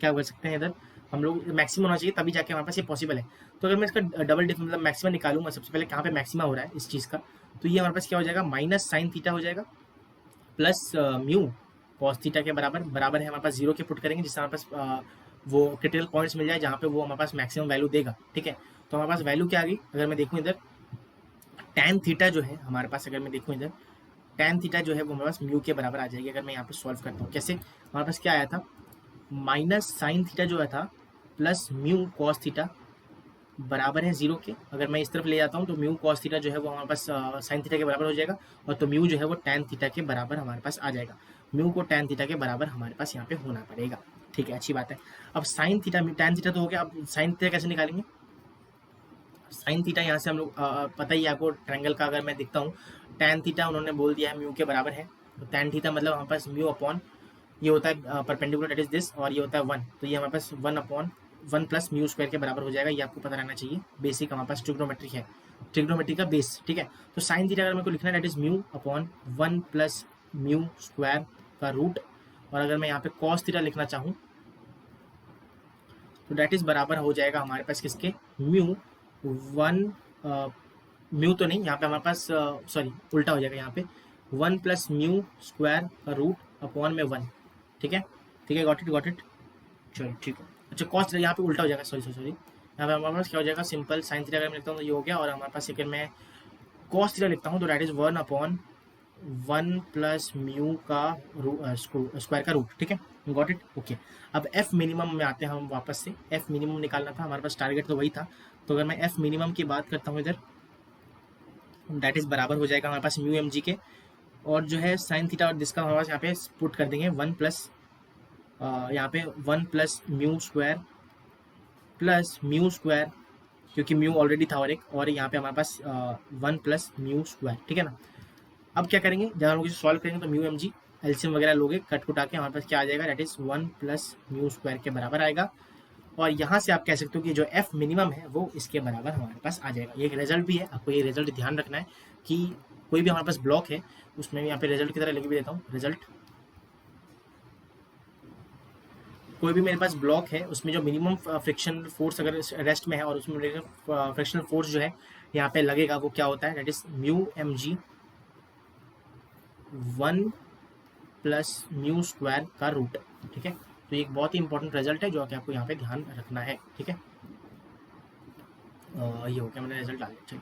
क्या कर सकते हैं, इधर हम लोग मैक्सिमम होना चाहिए तभी जाके हमारे पास ये पॉसिबल है। तो अगर मैं इसका डबल डिफ मतलब मैक्सिमम निकालूंगा, सबसे पहले कहाँ पे मैक्सिमा हो रहा है इस चीज़ का, तो ये हमारे पास क्या हो जाएगा, माइनस साइन थीटा हो जाएगा प्लस म्यू कॉस थीटा के बराबर बराबर है हमारे पास जीरो के पुट करेंगे, जिससे हमारे पास वो क्रिटिकल पॉइंट्स मिल जाए जहाँ पे वो हमारे पास मैक्सिमम वैल्यू देगा, ठीक है। तो हमारे पास वैल्यू क्या आ गई, अगर मैं देखूँ इधर टैन थीटा जो है हमारे पास, अगर मैं देखूँ इधर टैन थीटा जो है वो हमारे पास म्यू के बराबर आ जाएगी। अगर मैं यहाँ पे सॉल्व करता हूँ कैसे, हमारे पास क्या आया था, माइनस साइन थीटा जो है था प्लस म्यू कॉस थीटा बराबर है जीरो के। अगर मैं इस तरफ ले जाता हूँ तो म्यू कॉस थीटा जो है वो हमारे पास साइन थीटा के बराबर हो जाएगा, और तो म्यू जो है वो टैन थीटा के बराबर हमारे पास आ जाएगा। म्यू को टैन थीटा के बराबर हमारे पास यहाँ पे होना पड़ेगा, ठीक है, अच्छी बात है। अब साइन थीटा टैन थीटा तो हो गया, अब साइन थीटा कैसे निकालेंगे, साइन थीटा यहाँ से हम लोग पता ही आपको ट्रायंगल का, अगर मैं देखता हूँ टैन थीटा उन्होंने बोल दिया है म्यू के बराबर है, तो टैन थीटा मतलब हमारे पास म्यू अपॉन ये होता है परपेंडिकुलर दैट इज दिस, और ये होता है 1, तो ये हमारे पास 1 अपॉन 1 प्लस म्यू स्क्वायर के बराबर हो जाएगा। ये आपको पता रहना चाहिए, बेसिक हमारे पास ट्रिग्नोमेट्री है, ट्रिग्नोमेट्री का बेस, ठीक है। तो साइन थीटा अगर मेरे को लिखना है that is mu upon 1 plus mu square का रूट, और अगर मैं यहाँ पे कॉस थीटा लिखना चाहूँ तो दैट इज बराबर हो जाएगा हमारे पास किसके, म्यू 1 म्यू तो नहीं, यहाँ पे हमारे पास सॉरी उल्टा हो जाएगा, यहाँ पे 1 प्लस म्यू स्क्वायर का रूट अपॉन में 1, ठीक है, ठीक है, गॉट इट, चलो ठीक है। अच्छा कॉस यहाँ पे उल्टा हो जाएगा, सॉरी यहाँ पे हमारे पास क्या हो जाएगा, सिंपल साइन थीटा अगर मैं लिखता हूँ तो ये हो गया, और हमारे पास सेकंड में कॉस थीटा लिखता हूँ तो that is 1 upon 1 plus mu का स्क्वायर का रूट, ठीक है, गॉट इट, ओके। अब एफ मिनिमम में आते हैं हम वापस से, एफ मिनिमम निकालना था हमारे पास, टारगेट तो वही था। तो अगर मैं एफ मिनिमम की बात करता हूँ इधर, दैट इज बराबर हो जाएगा हमारे पास म्यू एम जी के, और जो है साइन थीटा और जिसका हमारे पास यहाँ पे पुट कर देंगे 1 प्लस यहाँ पे 1 plus mu square plus mu square, क्योंकि म्यू ऑलरेडी था, और यहाँ पे हमारे पास 1 प्लस म्यू स्क्वायर, ठीक है ना। अब क्या करेंगे, जब हम लोग इसे सॉल्व करेंगे तो म्यू एम जी एल्सियम वगैरह लोगे, कट कुटा के हमारे पास क्या आ जाएगा, that is 1 plus mu square के बराबर आएगा। और यहाँ से आप कह सकते हो कि जो एफ मिनिमम है वो इसके बराबर हमारे पास आ जाएगा। ये एक रिजल्ट भी है, आपको ये रिजल्ट ध्यान रखना है कि कोई भी हमारे पास ब्लॉक है उसमें यहाँ पे रिजल्ट की तरह लिख भी देता हूँ, रिजल्ट कोई भी मेरे पास ब्लॉक है उसमें जो मिनिमम फ्रिक्शन फोर्स अगर रेस्ट में है और उसमें फ्रिक्शनल फोर्स जो है यहाँ पे लगेगा वो क्या होता है, that is mu m g 1 plus mu square का रूट। ठीक है, तो ये एक बहुत ही इंपॉर्टेंट रिजल्ट है जो कि आपको यहाँ पे ध्यान रखना है। ठीक है, ये हो गया, मैंने रिजल्ट डाल दिया। चलिए,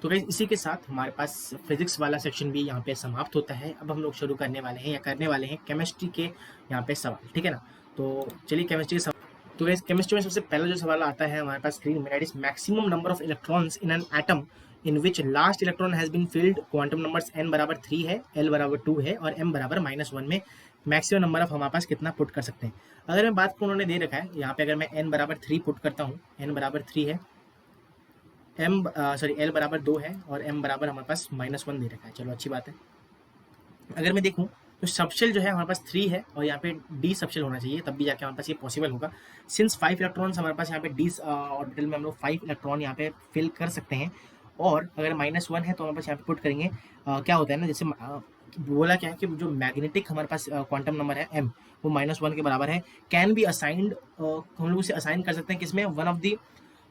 तो गाइस इसी के साथ हमारे पास फिजिक्स वाला सेक्शन भी यहाँ पे समाप्त होता है। अब हम लोग शुरू करने वाले हैं या करने वाले हैं केमिस्ट्री के यहाँ पे सवाल। ठीक है ना, तो चलिए केमिस्ट्री के सवाल। तो गाइस केमिस्ट्री में सबसे पहला जो सवाल आता है हमारे पास स्क्रीन में, that is maximum number of electrons in an atom in which last electron has been filled. Quantum numbers n बराबर 3 है, l बराबर 2 है और m बराबर -1 में मैक्सिमम नंबर ऑफ हमारे पास कितना पुट कर सकते हैं। अगर मैं बात को उन्होंने दे रखा है यहाँ पे, अगर मैं n बराबर 3 पुट करता हूँ, n बराबर 3 है, l बराबर 2 है और m बराबर हमारे पास -1 दे रखा है। चलो अच्छी बात है। अगर मैं देखूँ तो सबशेल जो है हमारे पास 3 है और यहाँ पे d सबशेल होना चाहिए, तब भी जाके हमारे पास ये पॉसिबल होगा। सिंस 5 इलेक्ट्रॉन्स हमारे पास यहाँ पे d ऑर्बिटल में हम लोग 5 इलेक्ट्रॉन यहाँ पे फिल कर सकते हैं। और अगर -1 है तो हमारे पास यहाँ पे पुट करेंगे, क्या होता है ना, जैसे बोला क्या है कि जो मैग्नेटिक हमारे पास क्वांटम नंबर है m वो -1 के बराबर है। कैन बी असाइंड, हम लोग उसे असाइन कर सकते हैं किसमें, वन ऑफ दी,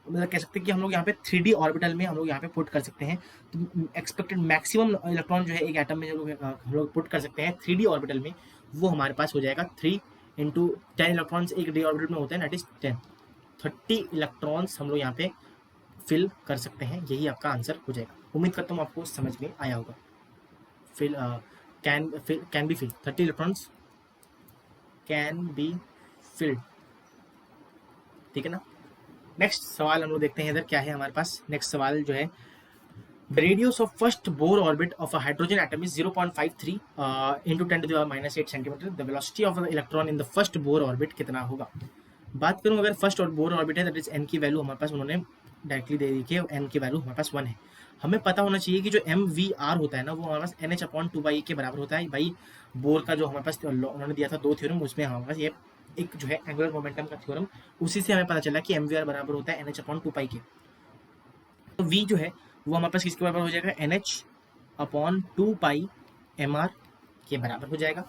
मतलब कह सकते हैं कि हम लोग यहाँ पे 3D ऑर्बिटल में हम लोग यहाँ पे पुट कर सकते हैं। तो एक्सपेक्टेड मैक्सिमम इलेक्ट्रॉन जो है एक एटम में हम लोग पुट कर सकते हैं 3D ऑर्बिटल में, वो हमारे पास हो जाएगा 3 इंटू 10 इलेक्ट्रॉन्स एक डी ऑर्बिटल में होते हैं, दैट इज 10, 30 इलेक्ट्रॉन्स हम लोग यहाँ पे फिल कर सकते हैं। यही आपका आंसर हो जाएगा। उम्मीद करता हूँ आपको समझ में आया होगा। Fill can be fill 30 electrons can be filled. ठीक है ना। नेक्स्ट सवाल हम लोग देखते हैं इधर क्या है हमारे पास। नेक्स्ट सवाल जो है, the radius of first Bohr orbit of a hydrogen atom is 0.53 into 10⁻⁸ centimetre. The velocity of the electron in the first Bohr orbit कितना होगा। बात करूं अगर फर्स्ट और बोर ऑर्बिट है, दैट इज n की वैल्यू हमारे पास उन्होंने डायरेक्टली दे दी है, n की वैल्यू हमारे पास 1 है। हमें पता होना चाहिए कि जो MVR होता है ना वो हमारे पास NH/2 के बराबर होता है। भाई बोर का जो हमारे पास उन्होंने दिया था 2 थ्योरम, उसमें हमारे पास ये एक जो है एंगुलर मोमेंटम का थ्योरम, उसी से हमें पता चला कि MVR बराबर होता है NH/2 के। तो V जो है वो हमारे पास किसके बराबर हो जाएगा, NH/2 MR के बराबर हो जाएगा।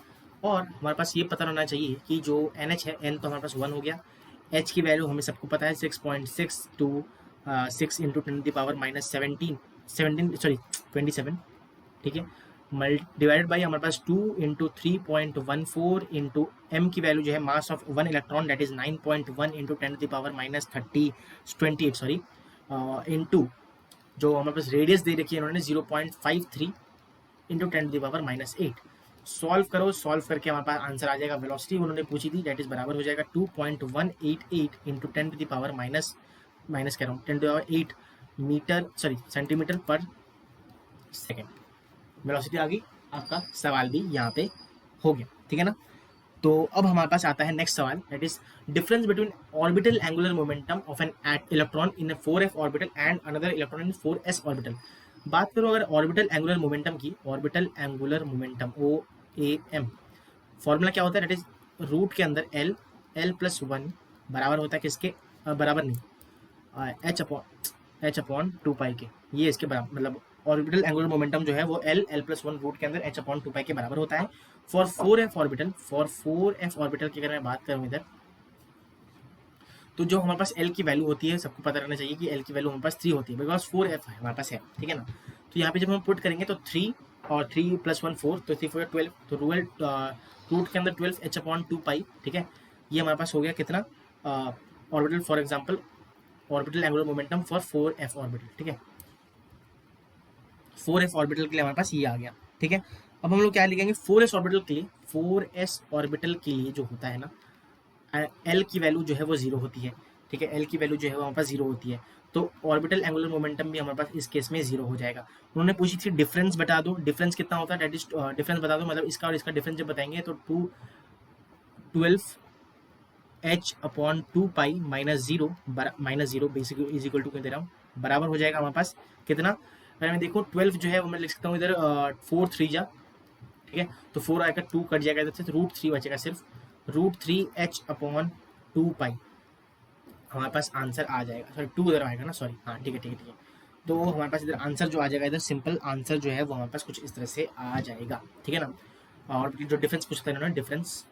और हमारे पास ये पता होना चाहिए कि जो NH है, N तो हमारे पास 1 हो गया, H की वैल्यू हमें सबको पता है 6.626 इंटू 10⁻17 ठीक है, डिवाइडेड बाई हमारे पास 2 इंटू 3.14 इंटू m की वैल्यू जो है mass of 1 electron that is 9.1 into 10⁻30 sorry, into जो हमारे पास रेडियस दे रखी है उन्होंने 0.53 इंटू 10⁻8। सॉल्व करो, सॉल्व करके हमारे पास आंसर आ जाएगा। वेलोसिटी उन्होंने पूछी थी, दैट इज बराबर हो जाएगा 2.188 इंटू 10⁻8 मीटर सॉरी सेंटीमीटर पर सेकेंड। वेलोसिटी आ गई, आपका सवाल भी यहाँ पे हो गया। ठीक है ना। तो अब हमारे पास आता है नेक्स्ट सवाल, that is difference between orbital angular momentum of an electron in 4f orbital and another electron in 4s orbital. बात करो अगर ऑर्बिटल एंगुलर मोमेंटम की, orbital angular momentum OAM formula क्या होता है, दैट इज रूट के अंदर l प्लस 1 बराबर होता है किसके, बराबर नहीं, h/2 के, ये इसके बराबर, मतलब ऑर्बिटल एंगुलर मोमेंटम जो है वो l प्लस 1 रूट के अंदर h/2 के बराबर होता है। फॉर 4f ऑर्बिटल की अगर मैं बात करूँ इधर, तो जो हमारे पास l की वैल्यू होती है, सबको पता रहना चाहिए कि l की वैल्यू हमारे पास 3 होती है, बिकॉज 4f हमारे पास है। ठीक है ना। तो यहाँ पे जब हम पुट करेंगे तो 3 और 3 प्लस 1 4, तो 3 4 12, तो रूट के अंदर 12 h/2 ठीक है। ये हमारे पास हो गया कितना, orbital for example orbital angular momentum for 4f orbital. ठीक है, 4f ऑर्बिटल के लिए हमारे पास ये आ गया। ठीक है, अब हम लोग क्या लिखेंगे 4s ऑर्बिटल के लिए, 4s ऑर्बिटल के लिए जो होता है ना, l की वैल्यू जो है वो 0 होती है। ठीक है, l की वैल्यू जो है वो हमारे पास 0 होती है, तो ऑर्बिटल एंगुलर मोमेंटम भी हमारे पास इस केस में 0 हो जाएगा। उन्होंने पूछी थी डिफरेंस बता दो, डिफरेंस कितना होता है, दैट इज डिफरेंस बता दो, मतलब इसका और इसका डिफरेंस जब बताएंगे तो 12h/2 minus 0 basically is equal to दे रहा हूँ, बराबर हो जाएगा हमारे पास कितना। अगर मैं देखो 12 जो है वो मैं लिख सकता हूँ इधर 4 3 जा, ठीक है, तो 4 आएगा, 2 कट जाएगा इधर से, तो √3 बचेगा सिर्फ, √3h/2 हमारे पास आंसर आ जाएगा। सॉरी 2 इधर आएगा ना, सॉरी, हाँ ठीक है ठीक है ठीक है। तो हमारे पास इधर आंसर जो आ जाएगा, इधर सिंपल आंसर जो है वो हमारे पास कुछ इस तरह से आ जाएगा। ठीक है ना। और जो डिफरेंस पूछते हैं ना, डिफरेंस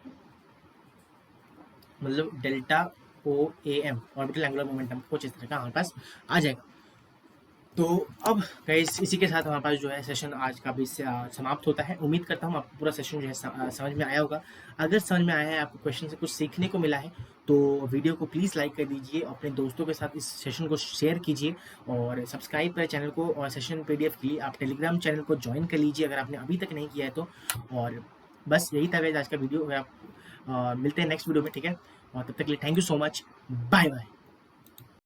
मतलब delta O A M orbital angular momentum कुछ इस तरह का हमारे पास आ जाएगा। तो अब गाइस इसी के साथ हमारे पास जो है सेशन आज का भी समाप्त होता है। उम्मीद करता हूँ आपको पूरा सेशन जो है समझ में आया होगा। अगर समझ में आया है, आपको क्वेश्चन से कुछ सीखने को मिला है, तो वीडियो को प्लीज़ लाइक कर दीजिए, अपने दोस्तों के साथ इस सेशन को शेयर कीजिए और सब्सक्राइब करें चैनल को। और सेशन पीडीएफ के लिए आप टेलीग्राम चैनल को ज्वाइन कर लीजिए अगर आपने अभी तक नहीं किया है तो। और बस यही था गाइस आज का वीडियो। मिलते हैं नेक्स्ट वीडियो में, ठीक है? और तब तक के लिए thank you so much, bye bye.